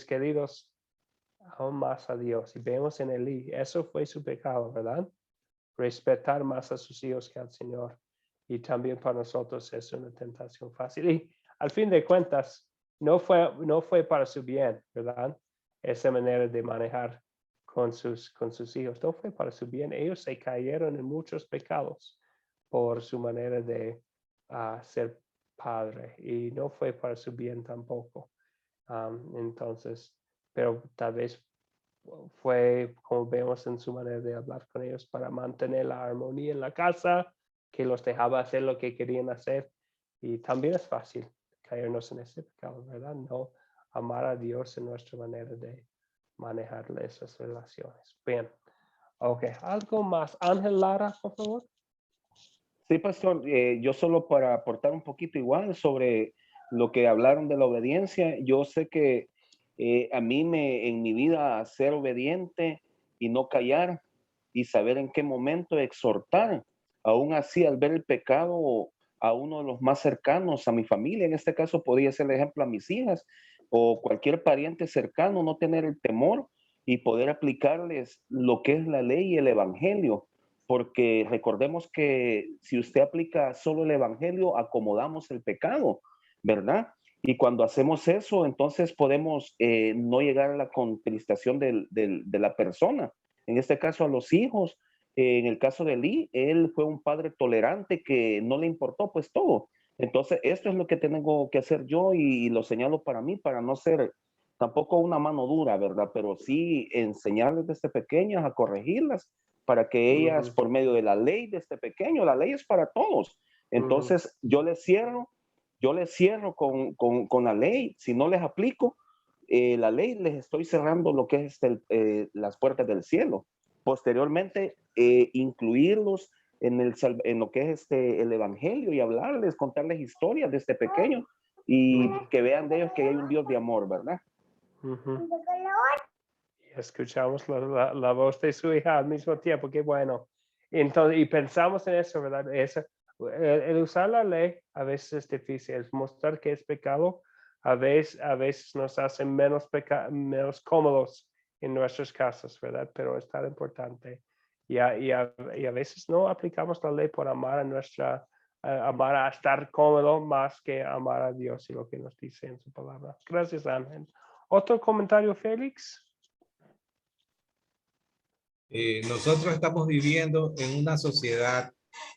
queridos aún más a Dios. Y vemos en Elí, eso fue su pecado, ¿verdad? Respetar más a sus hijos que al Señor. Y también para nosotros es una tentación fácil. Y al fin de cuentas, no fue para su bien, ¿verdad? Esa manera de manejar con sus hijos. No fue para su bien. Ellos se cayeron en muchos pecados por su manera de ser padre. Y no fue para su bien tampoco. Entonces, pero tal vez fue, como vemos en su manera de hablar con ellos, para mantener la armonía en la casa, que los dejaba hacer lo que querían hacer. Y también es fácil caernos en ese pecado, ¿verdad? No amar a Dios en nuestra manera de manejar esas relaciones. Bien. Ok, algo más. Ángel Lara, por favor. Sí, pastor, yo solo para aportar un poquito igual sobre lo que hablaron de la obediencia, yo sé que a mí en mi vida ser obediente y no callar y saber en qué momento exhortar, aún así al ver el pecado a uno de los más cercanos, a mi familia, en este caso podría ser el ejemplo a mis hijas o cualquier pariente cercano, no tener el temor y poder aplicarles lo que es la ley y el evangelio. Porque recordemos que si usted aplica solo el evangelio, acomodamos el pecado, ¿verdad? Y cuando hacemos eso, entonces podemos no llegar a la contristación de la persona. En este caso, a los hijos. En el caso de Lee, él fue un padre tolerante que no le importó pues todo. Entonces, esto es lo que tengo que hacer yo y lo señalo para mí, para no ser tampoco una mano dura, ¿verdad? Pero sí enseñarles desde pequeñas a corregirlas para que ellas, por medio de la ley desde pequeño, la ley es para todos. Entonces, yo les cierro con la ley. Si no les aplico la ley, les estoy cerrando lo que es las puertas del cielo. Posteriormente, incluirlos en lo que es el evangelio y hablarles, contarles historias desde pequeño y que vean de ellos que hay un Dios de amor, ¿verdad? Escuchamos la voz de su hija al mismo tiempo, qué bueno. Entonces, y pensamos en eso, ¿verdad? El usar la ley a veces es difícil, es mostrar que es pecado, a veces nos hacen menos cómodos en nuestras casas, ¿verdad? Pero es tan importante. Y a veces no aplicamos la ley por amar amar a estar cómodo más que amar a Dios y lo que nos dice en su palabra. Gracias, Ángel. ¿Otro comentario, Félix? Nosotros estamos viviendo en una sociedad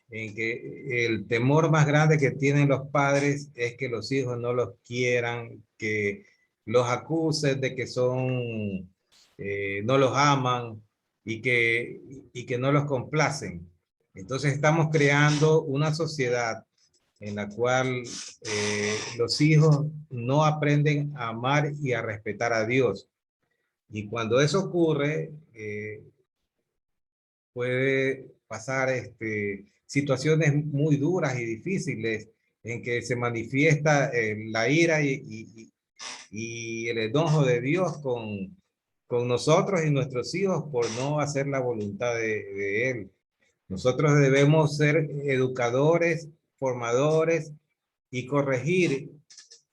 en que el temor más grande que tienen los padres es que los hijos no los quieran, que los acusen de que son, no los aman y que no los complacen. Entonces estamos creando una sociedad en la cual los hijos no aprenden a amar y a respetar a Dios. Y cuando eso ocurre, puede pasar situaciones muy duras y difíciles en que se manifiesta la ira y el enojo de Dios con nosotros y nuestros hijos por no hacer la voluntad de Él. Nosotros debemos ser educadores, formadores y corregir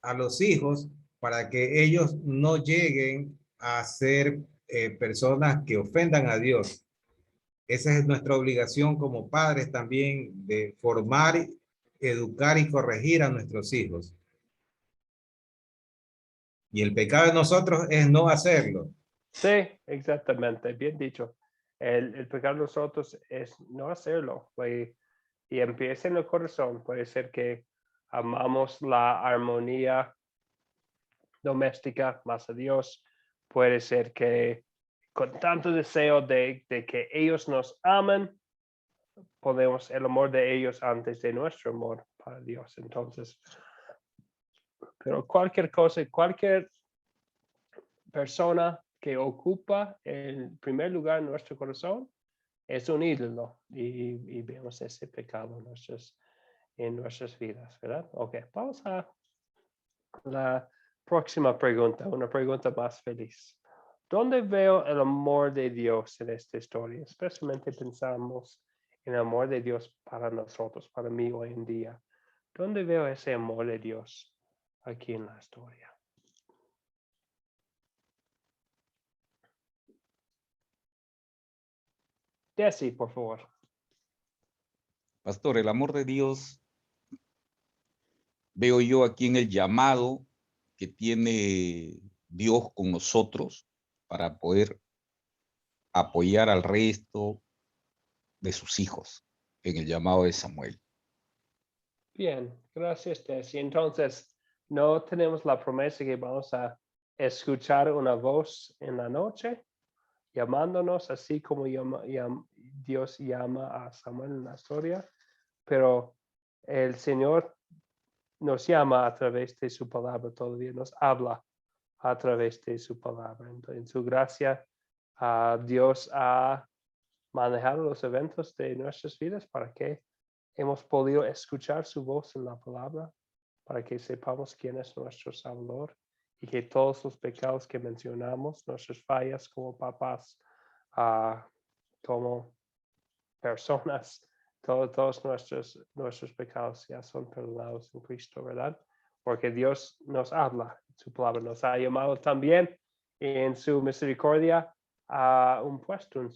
a los hijos para que ellos no lleguen a ser personas que ofendan a Dios. Esa es nuestra obligación como padres también, de formar, educar y corregir a nuestros hijos. Y el pecado de nosotros es no hacerlo. Sí, exactamente, bien dicho. El pecado de nosotros es no hacerlo. Y empieza en el corazón. Puede ser que amamos la armonía doméstica más a Dios. Puede ser que con tanto deseo de que ellos nos amen, ponemos el amor de ellos antes de nuestro amor para Dios. Entonces, pero cualquier cosa, cualquier persona que ocupa el primer lugar en nuestro corazón es un ídolo y vemos ese pecado en nuestras vidas, ¿verdad? Ok, vamos a la próxima pregunta, una pregunta más feliz. ¿Dónde veo el amor de Dios en esta historia? Especialmente pensamos en el amor de Dios para nosotros, para mí hoy en día. ¿Dónde veo ese amor de Dios aquí en la historia? Desi, por favor. Pastor, el amor de Dios veo yo aquí en el llamado que tiene Dios con nosotros para poder apoyar al resto de sus hijos en el llamado de Samuel. Bien, gracias, Desi. Entonces, no tenemos la promesa que vamos a escuchar una voz en la noche llamándonos así como Dios llama a Samuel en la historia, pero el Señor nos llama a través de su palabra todavía, nos habla a través de su palabra. Entonces, en su gracia, Dios ha manejado los eventos de nuestras vidas para que hemos podido escuchar su voz en la palabra, para que sepamos quién es nuestro Salvador y que todos los pecados que mencionamos, nuestras fallas como papás, como personas, todos nuestros pecados ya son perdonados en Cristo, ¿verdad? Porque Dios nos habla, su palabra nos ha llamado también en su misericordia a un puesto en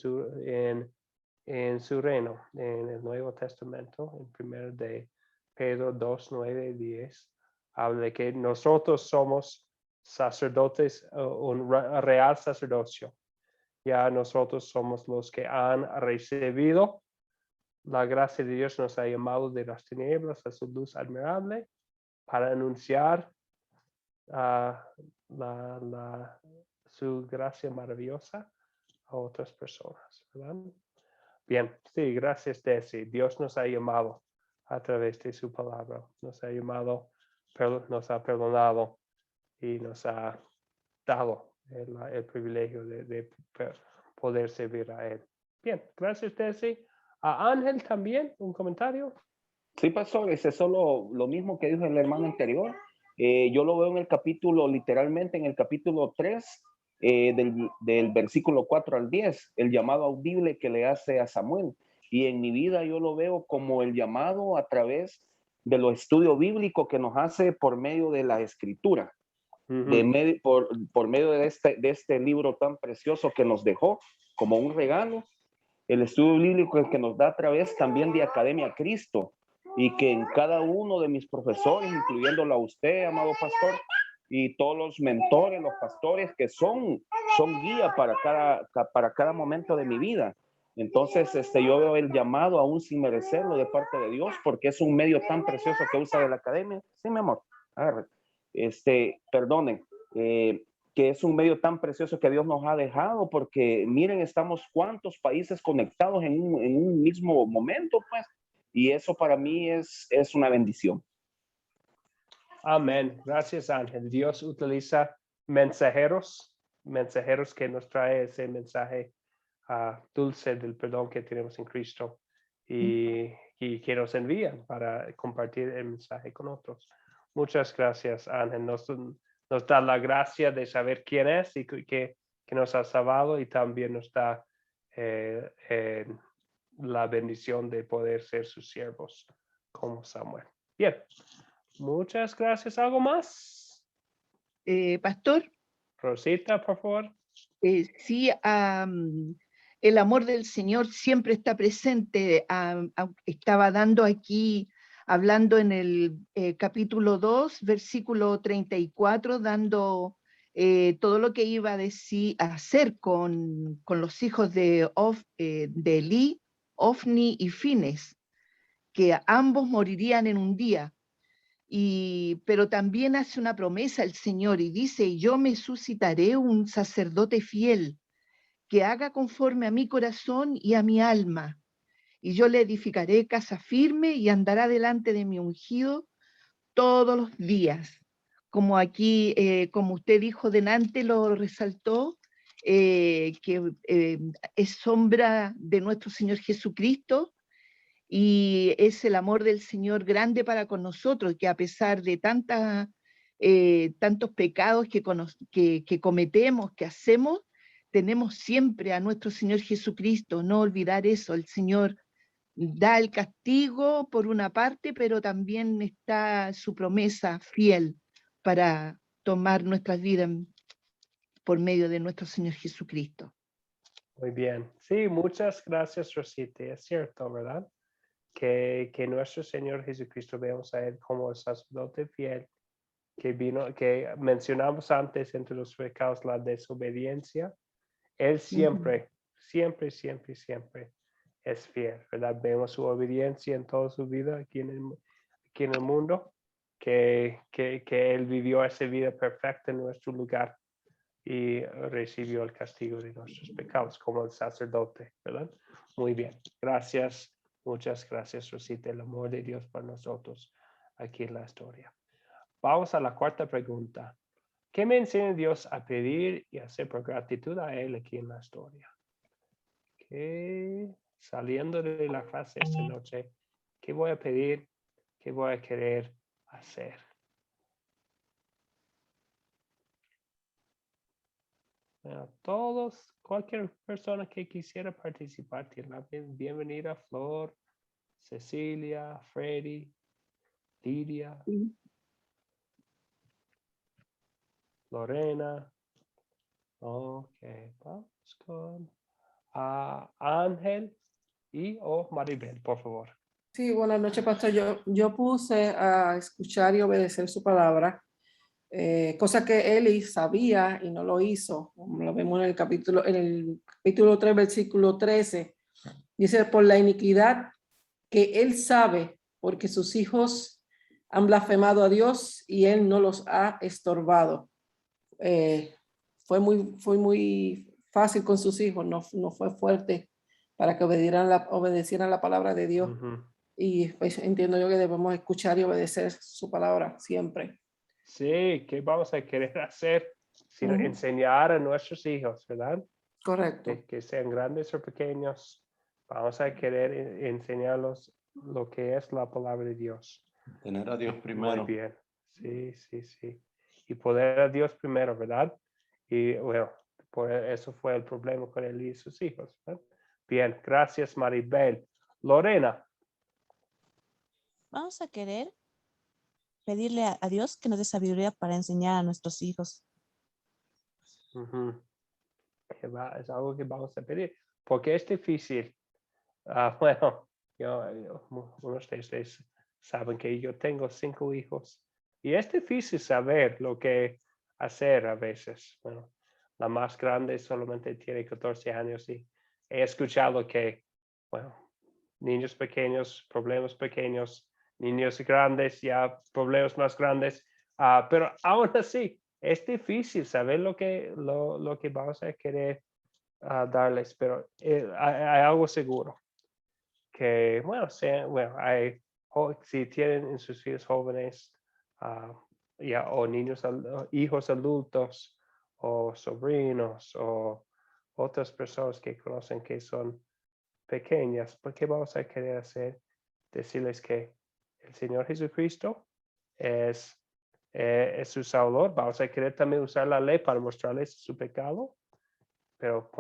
su reino, en el Nuevo Testamento, en 1 de Pedro 2, 9 y 10, habla de que nosotros somos sacerdotes, un real sacerdocio. Ya nosotros somos los que han recibido la gracia de Dios, nos ha llamado de las tinieblas a su luz admirable para anunciar su gracia maravillosa a otras personas, ¿verdad? Bien, sí, gracias, Desi. Dios nos ha llamado a través de su palabra. Nos ha llamado, nos ha perdonado y nos ha dado el privilegio de poder servir a Él. Bien, gracias, Desi. A Ángel también, un comentario. Sí, pastor, ese es solo lo mismo que dijo el hermano anterior. Yo lo veo en el capítulo, literalmente en el capítulo 3, del versículo 4 al 10, el llamado audible que le hace a Samuel. Y en mi vida yo lo veo como el llamado a través de los estudios bíblicos que nos hace por medio de la escritura. por medio de este libro tan precioso que nos dejó como un regalo, el estudio bíblico que nos da a través también de Academia Cristo, y que en cada uno de mis profesores, incluyéndolo a usted, amado pastor, y todos los mentores, los pastores que son guía para cada momento de mi vida. Entonces, yo veo el llamado aún sin merecerlo de parte de Dios, porque es un medio tan precioso que usa de la academia. Sí, mi amor. Perdonen, que es un medio tan precioso que Dios nos ha dejado, porque miren, estamos cuántos países conectados en un mismo momento, pues, y eso para mí es una bendición. Amén. Gracias, Ángel. Dios utiliza mensajeros que nos trae ese mensaje dulce del perdón que tenemos en Cristo y que nos envían para compartir el mensaje con otros. Muchas gracias, Ángel. Nos da la gracia de saber quién es y que nos ha salvado, y también nos da la bendición de poder ser sus siervos como Samuel. Bien. Muchas gracias. ¿Algo más? Pastor. Rosita, por favor. Sí, el amor del Señor siempre está presente. Estaba dando aquí, hablando en el capítulo 2, versículo 34, dando todo lo que iba a hacer con los hijos de Elí, Ofni y Fines, que ambos morirían en un día. Pero también hace una promesa el Señor y dice: yo me suscitaré un sacerdote fiel que haga conforme a mi corazón y a mi alma, y yo le edificaré casa firme y andará delante de mi ungido todos los días. Como aquí, como usted dijo delante, lo resaltó, que es sombra de nuestro Señor Jesucristo, y es el amor del Señor grande para con nosotros, que a pesar de tantos pecados que cometemos, que hacemos, tenemos siempre a nuestro Señor Jesucristo. No olvidar eso. El Señor da el castigo por una parte, pero también está su promesa fiel para tomar nuestras vidas por medio de nuestro Señor Jesucristo. Muy bien. Sí, muchas gracias, Rosita. Es cierto, ¿verdad? Que nuestro Señor Jesucristo, vemos a Él como el sacerdote fiel, que mencionamos antes entre los pecados la desobediencia. Él siempre es fiel, ¿verdad? Vemos su obediencia en toda su vida aquí en el mundo, que Él vivió esa vida perfecta en nuestro lugar y recibió el castigo de nuestros pecados como el sacerdote, ¿verdad? Muy bien, gracias. Muchas gracias, Rosita, el amor de Dios para nosotros aquí en la historia. Vamos a la cuarta pregunta. ¿Qué me enseña Dios a pedir y hacer por gratitud a Él aquí en la historia? Saliendo de la clase esta noche, ¿qué voy a pedir? ¿Qué voy a querer hacer? Bueno, todos, cualquier persona que quisiera participar, tiene la bienvenida. Flor, Cecilia, Freddy, Lidia, Lorena. Ok, vamos con Ángel o Maribel, por favor. Sí, buenas noches, pastor. Yo puse a escuchar y obedecer su palabra, cosa que Eli sabía y no lo hizo. Como lo vemos en el capítulo 3, versículo 13. Dice: por la iniquidad que él sabe, porque sus hijos han blasfemado a Dios y él no los ha estorbado. Fue muy fácil con sus hijos, no fue fuerte para que obedecieran la palabra de Dios. Y pues entiendo yo que debemos escuchar y obedecer su palabra siempre. Sí, ¿qué vamos a querer hacer? Sino enseñar a nuestros hijos, ¿verdad? Correcto. Que sean grandes o pequeños, vamos a querer enseñarlos lo que es la palabra de Dios. Tener a Dios primero. Muy bien. Sí. Y poner a Dios primero, ¿verdad? Y bueno, por eso fue el problema con él y sus hijos, ¿verdad? Bien, gracias, Maribel. Lorena. Vamos a querer pedirle a Dios que nos dé sabiduría para enseñar a nuestros hijos. Es algo que vamos a pedir, porque es difícil. Bueno, unos de ustedes saben que yo tengo 5 hijos y es difícil saber lo que hacer a veces. Bueno, la más grande solamente tiene 14 años y he escuchado que, bueno, niños pequeños, problemas pequeños, niños grandes, ya problemas más grandes, pero aún así es difícil saber lo que vamos a querer darles, pero hay algo seguro, que bueno, si tienen en sus hijos jóvenes o niños, hijos adultos o sobrinos o otras personas que conocen que son pequeñas, ¿por qué vamos a querer hacer? Decirles que el Señor Jesucristo es su Salvador. Vamos a querer también usar la ley para mostrarles su pecado, pero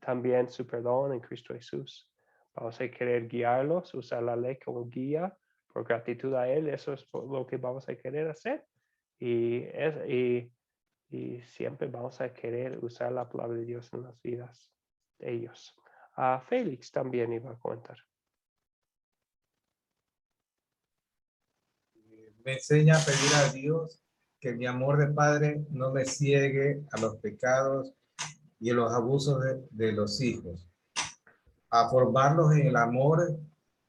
también su perdón en Cristo Jesús. Vamos a querer guiarlos, usar la ley como guía por gratitud a Él. Eso es lo que vamos a querer hacer. Y siempre vamos a querer usar la palabra de Dios en las vidas de ellos. Félix también iba a comentar. Me enseña a pedir a Dios que mi amor de padre no me ciegue a los pecados y a los abusos de los hijos, a formarlos en el amor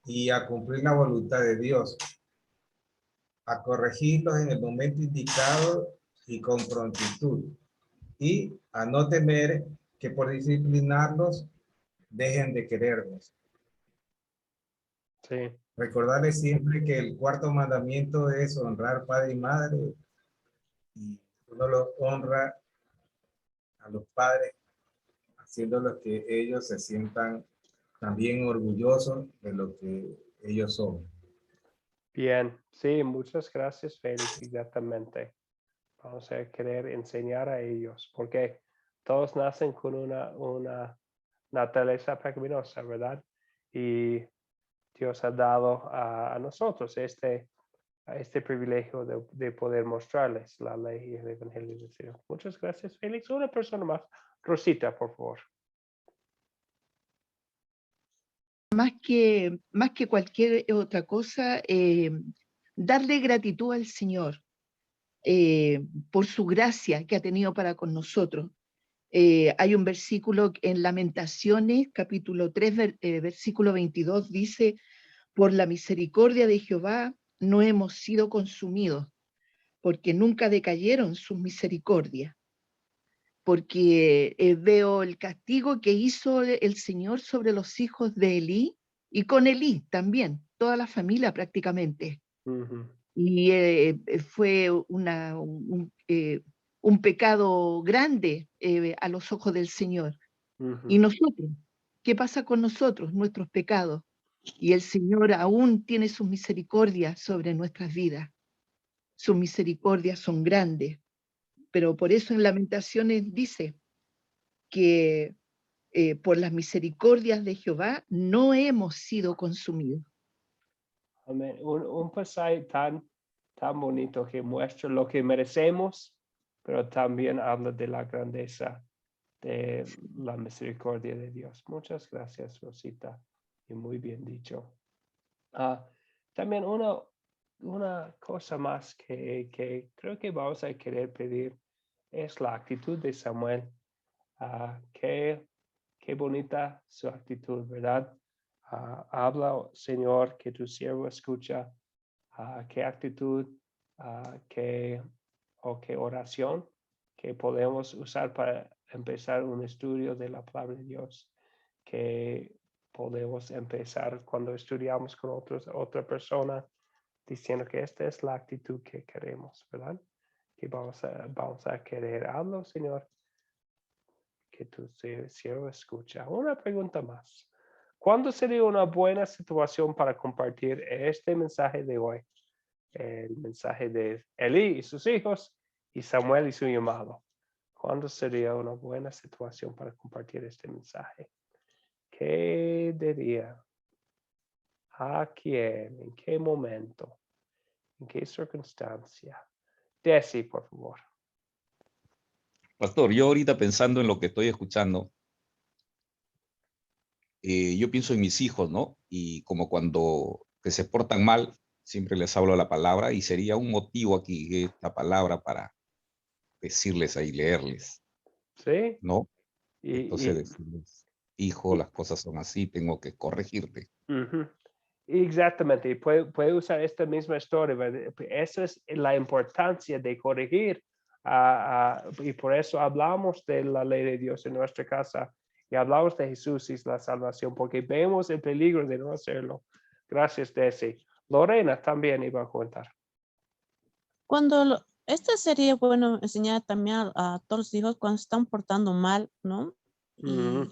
y a cumplir la voluntad de Dios, a corregirlos en el momento indicado y con prontitud, y a no temer que por disciplinarlos dejen de querernos. Sí. Recordarles siempre que el 4º mandamiento es honrar padre y madre, y uno los honra a los padres haciéndolos que ellos se sientan también orgullosos de lo que ellos son. Bien, sí, muchas gracias, Félix, exactamente. Vamos a querer enseñar a ellos, porque todos nacen con una naturaleza pecaminosa, ¿verdad? Y Dios ha dado a nosotros este privilegio de poder mostrarles la ley y el evangelio del Señor. Muchas gracias, Félix. Una persona más. Rosita, por favor. Más que cualquier otra cosa, darle gratitud al Señor por su gracia que ha tenido para con nosotros. Hay un versículo en Lamentaciones, capítulo 3, versículo 22, dice: por la misericordia de Jehová no hemos sido consumidos, porque nunca decayeron sus misericordias. Porque veo el castigo que hizo el Señor sobre los hijos de Elí, y con Elí también, toda la familia prácticamente. Y fue un pecado grande a los ojos del Señor. Y nosotros, ¿qué pasa con nosotros? Nuestros pecados. Y el Señor aún tiene sus misericordias sobre nuestras vidas. Sus misericordias son grandes. Pero por eso en Lamentaciones dice que por las misericordias de Jehová no hemos sido consumidos. Amén. Un pasaje tan bonito que muestra lo que merecemos, pero también habla de la grandeza de la misericordia de Dios. Muchas gracias, Rosita, y muy bien dicho. También una cosa más que creo que vamos a querer pedir es la actitud de Samuel. Qué bonita su actitud, ¿verdad? Habla, Señor, que tu siervo escucha. Qué actitud, qué oración que podemos usar para empezar un estudio de la palabra de Dios, que podemos empezar cuando estudiamos con otra persona, diciendo que esta es la actitud que queremos, ¿verdad? Que vamos a querer. Habla, Señor, que tu siervo escucha. Una pregunta más. ¿Cuándo sería una buena situación para compartir este mensaje de hoy? El mensaje de Elí y sus hijos y Samuel y su llamado. ¿Cuándo sería una buena situación para compartir este mensaje? ¿Qué diría? ¿A quién? ¿En qué momento? ¿En qué circunstancia? Desi, por favor. Pastor, yo ahorita pensando en lo que estoy escuchando, yo pienso en mis hijos, ¿no? Y como cuando que se portan mal, siempre les hablo la palabra y sería un motivo aquí esta palabra para decirles ahí, leerles, Sí. ¿no? Y, Entonces decirles, hijo, las cosas son así, tengo que corregirte. Exactamente, y puede usar esta misma historia, ¿verdad? Esa es la importancia de corregir, y por eso hablamos de la ley de Dios en nuestra casa, y hablamos de Jesús y la salvación, porque vemos el peligro de no hacerlo. Gracias, Desi. Lorena también iba a contar. Esta sería bueno enseñar también a todos los hijos cuando se están portando mal, ¿no? Y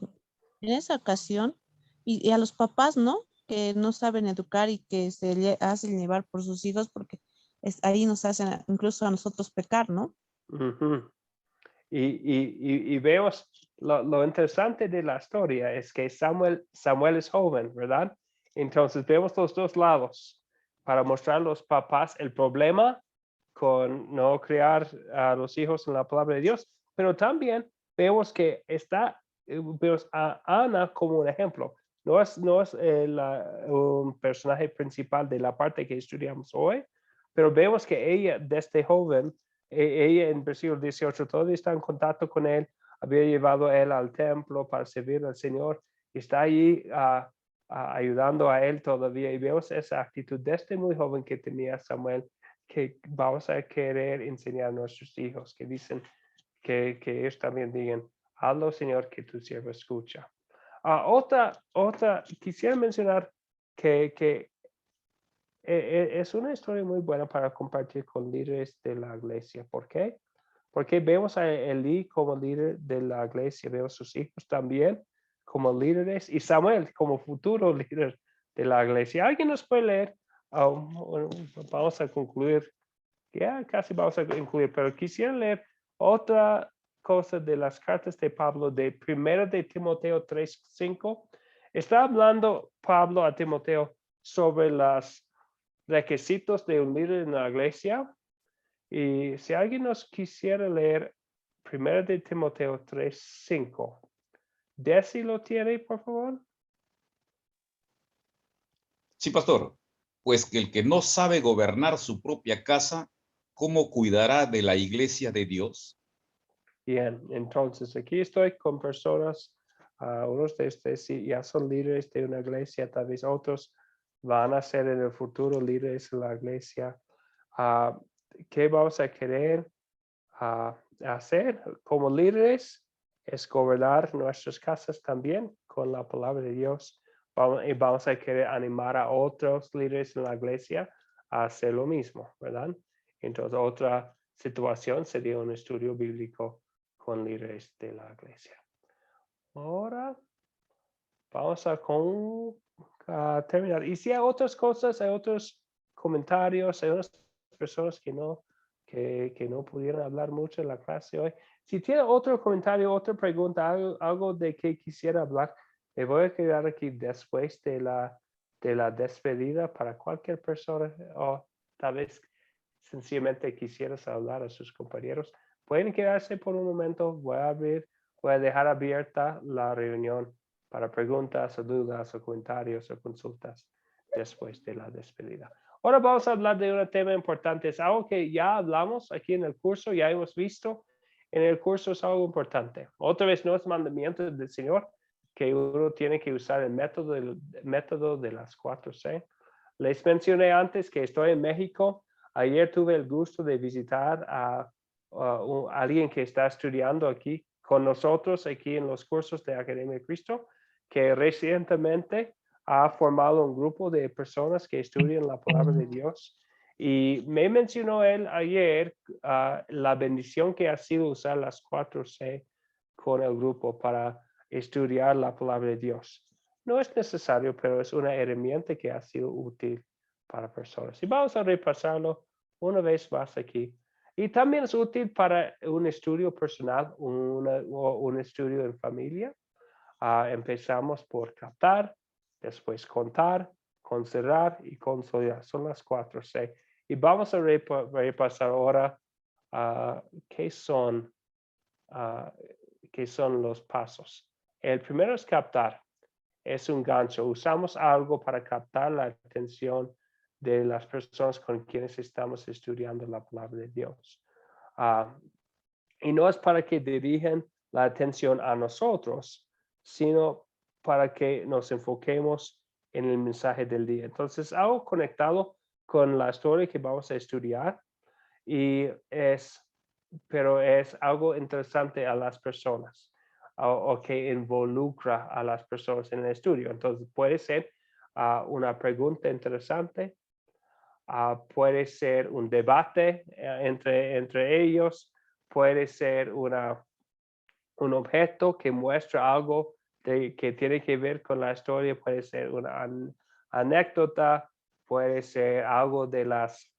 en esa ocasión, y a los papás, ¿no? Que no saben educar y que se hacen llevar por sus hijos porque ahí nos hacen incluso a nosotros pecar, ¿no? Y vemos lo interesante de la historia es que Samuel es joven, ¿verdad? Entonces vemos los dos lados para mostrar a los papás el problema con no criar a los hijos en la palabra de Dios, pero también vemos que vemos a Ana como un ejemplo. No es un personaje principal de la parte que estudiamos hoy, pero vemos que ella desde joven, ella en versículo 18 todavía está en contacto con él, había llevado a él al templo para servir al Señor, y está allí ayudando a él todavía, y vemos esa actitud desde muy joven que tenía Samuel, que vamos a querer enseñar a nuestros hijos, que dicen que ellos también digan, hazlo, Señor, que tu siervo escucha. Otra, quisiera mencionar que es una historia muy buena para compartir con líderes de la iglesia. ¿Por qué? Porque vemos a Elí como líder de la iglesia, vemos a sus hijos también como líderes y Samuel como futuro líder de la iglesia. ¿Alguien nos puede leer? Vamos a concluir, ya casi vamos a concluir, pero quisiera leer otra cosa de las cartas de Pablo de 1 de Timoteo 3:5. Está hablando Pablo a Timoteo sobre los requisitos de un líder en la iglesia. Y si alguien nos quisiera leer 1 de Timoteo 3:5. Desi lo tiene, por favor. Sí, pastor. Pues que el que no sabe gobernar su propia casa, ¿cómo cuidará de la iglesia de Dios? Bien, entonces aquí estoy con personas, unos de ustedes ya son líderes de una iglesia, tal vez otros van a ser en el futuro líderes de la iglesia. ¿Qué vamos a querer hacer como líderes? Es gobernar nuestras casas también con la palabra de Dios. Y vamos a querer animar a otros líderes en la iglesia a hacer lo mismo, ¿verdad? Entonces, otra situación sería un estudio bíblico con líderes de la iglesia. Ahora vamos a terminar. Y si hay otras cosas, hay otros comentarios, hay unas personas que no pudieron hablar mucho en la clase hoy. Si tiene otro comentario, otra pregunta, algo de que quisiera hablar, me voy a quedar aquí después de la despedida para cualquier persona, o tal vez sencillamente quisieras hablar a sus compañeros. Pueden quedarse por un momento, voy a dejar abierta la reunión para preguntas o dudas o comentarios o consultas después de la despedida. Ahora vamos a hablar de un tema importante. Es algo que ya hablamos aquí en el curso, ya hemos visto en el curso, es algo importante. Otra vez no es mandamiento del Señor que uno tiene que usar el método de las 4C. Les mencioné antes que estoy en México. Ayer tuve el gusto de visitar a alguien que está estudiando aquí con nosotros, aquí en los cursos de Academia de Cristo, que recientemente ha formado un grupo de personas que estudian la palabra de Dios. Y me mencionó él ayer la bendición que ha sido usar las 4C con el grupo para estudiar la palabra de Dios. No es necesario, pero es una herramienta que ha sido útil para personas. Y vamos a repasarlo una vez más aquí. Y también es útil para un estudio personal, un estudio en familia. Empezamos por captar, después contar, considerar y consolidar. Son las 4C. Y vamos a repasar ahora qué son los pasos. El primero es captar. Es un gancho. Usamos algo para captar la atención de las personas con quienes estamos estudiando la palabra de Dios. Y no es para que dirijan la atención a nosotros, sino para que nos enfoquemos en el mensaje del día. Entonces, algo conectado con la historia que vamos a estudiar, pero es algo interesante a las personas o que involucra a las personas en el estudio. Entonces, puede ser una pregunta interesante, puede ser un debate entre ellos, puede ser un objeto que muestra algo que tiene que ver con la historia, puede ser una anécdota, puede ser algo de las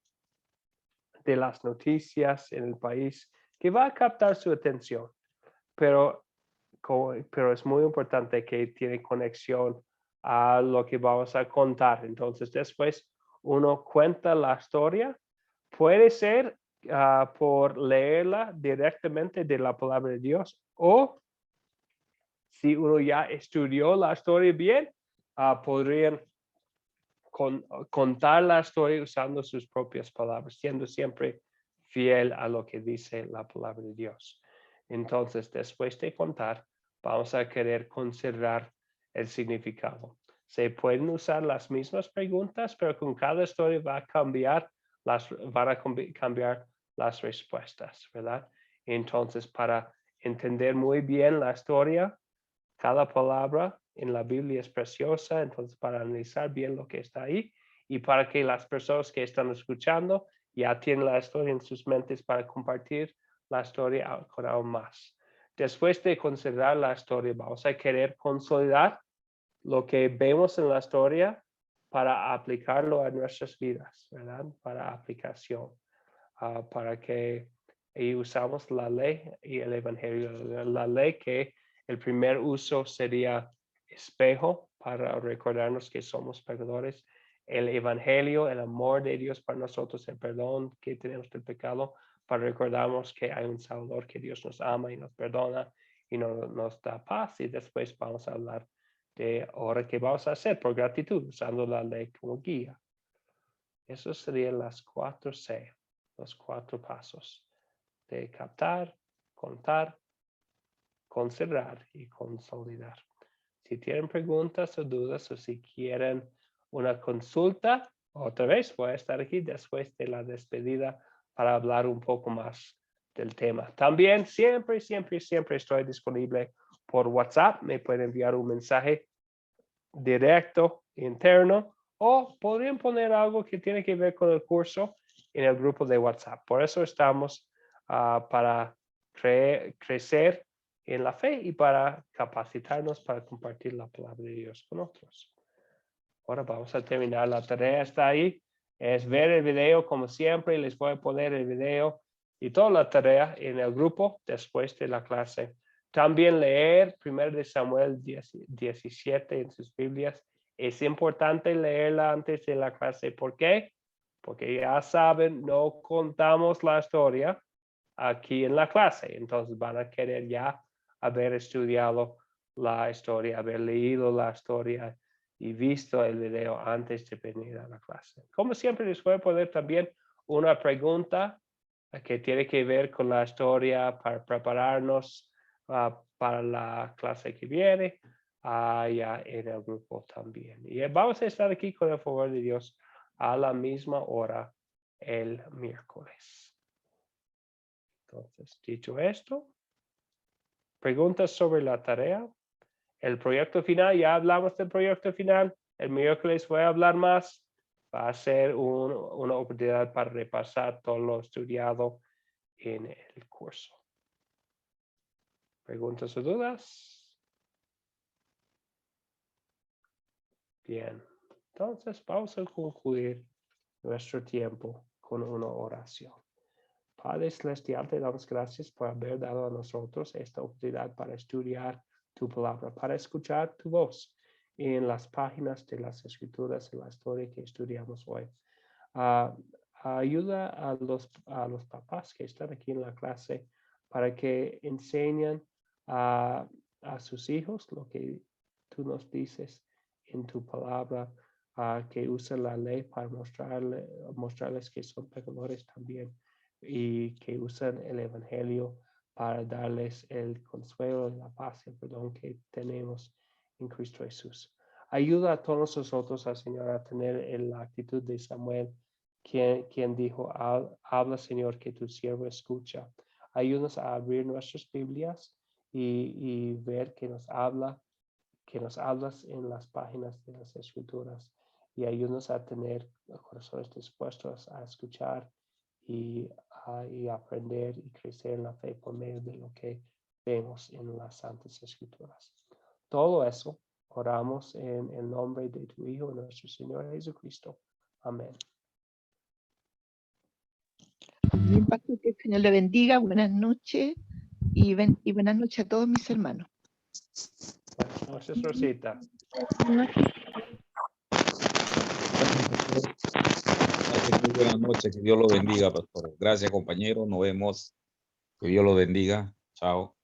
noticias en el país que va a captar su atención, pero es muy importante que tiene conexión a lo que vamos a contar. Entonces, después uno cuenta la historia, puede ser por leerla directamente de la palabra de Dios, o si uno ya estudió la historia bien, podrían contar la historia usando sus propias palabras, siendo siempre fiel a lo que dice la palabra de Dios. Entonces, después de contar, vamos a querer considerar el significado. Se pueden usar las mismas preguntas, pero con cada historia van a cambiar las respuestas, ¿verdad? Entonces, para entender muy bien la historia, cada palabra en la Biblia es preciosa, entonces para analizar bien lo que está ahí y para que las personas que están escuchando ya tienen la historia en sus mentes para compartir la historia con aún más. Después de considerar la historia, vamos a querer consolidar lo que vemos en la historia para aplicarlo a nuestras vidas, ¿verdad? Para aplicación, para que usamos la ley y el evangelio. La ley que el primer uso sería espejo para recordarnos que somos pecadores. El evangelio, el amor de Dios para nosotros, el perdón que tenemos del pecado, para recordarnos que hay un Salvador, que Dios nos ama y nos perdona y nos da paz. Y después vamos a hablar de ahora qué vamos a hacer por gratitud, usando la ley como guía. Esos serían las 4C, los 4 pasos de captar, contar, considerar y consolidar. Si tienen preguntas o dudas o si quieren una consulta, otra vez voy a estar aquí después de la despedida para hablar un poco más del tema. También siempre estoy disponible por WhatsApp. Me pueden enviar un mensaje directo, interno, o podrían poner algo que tiene que ver con el curso en el grupo de WhatsApp. Por eso estamos para crecer en la fe y para capacitarnos para compartir la palabra de Dios con otros. Ahora vamos a terminar. La tarea está ahí. Es ver el video como siempre. Les voy a poner el video y toda la tarea en el grupo después de la clase. También leer 1 Samuel 17 en sus Biblias. Es importante leerla antes de la clase. ¿Por qué? Porque ya saben, no contamos la historia aquí en la clase. Entonces van a querer ya haber estudiado la historia, haber leído la historia y visto el video antes de venir a la clase. Como siempre, les voy a poner también una pregunta que tiene que ver con la historia para prepararnos para la clase que viene, ya en el grupo también. Y vamos a estar aquí con el favor de Dios a la misma hora el miércoles. Entonces, dicho esto, preguntas sobre la tarea. El proyecto final, ya hablamos del proyecto final. El miércoles voy a hablar más. Va a ser una oportunidad para repasar todo lo estudiado en el curso. ¿Preguntas o dudas? Bien. Entonces, vamos a concluir nuestro tiempo con una oración. Padre Celestial, te damos gracias por haber dado a nosotros esta oportunidad para estudiar tu palabra, para escuchar tu voz en las páginas de las Escrituras, en la historia que estudiamos hoy. ayuda a los papás que están aquí en la clase para que enseñen a sus hijos lo que tú nos dices en tu palabra, que usen la ley para mostrarles que son pecadores también, y que usen el evangelio para darles el consuelo, la paz y el perdón que tenemos en Cristo Jesús. Ayuda a todos nosotros, Señor, a tener la actitud de Samuel, quien dijo, habla, Señor, que tu siervo escucha. Ayúdanos a abrir nuestras Biblias y ver que nos hablas en las páginas de las Escrituras, y ayúdanos a tener corazones dispuestos a escuchar y aprender y crecer en la fe por medio de lo que vemos en las Santas Escrituras. Todo eso oramos en el nombre de tu Hijo, nuestro Señor Jesucristo. Amén. Bien, pastor, que el Señor le bendiga. Buenas noches y buenas noches a todos mis hermanos. Buenas noches, Rosita. Muy buenas noches, que Dios lo bendiga, pastor. Gracias, compañero. Nos vemos. Que Dios lo bendiga. Chao.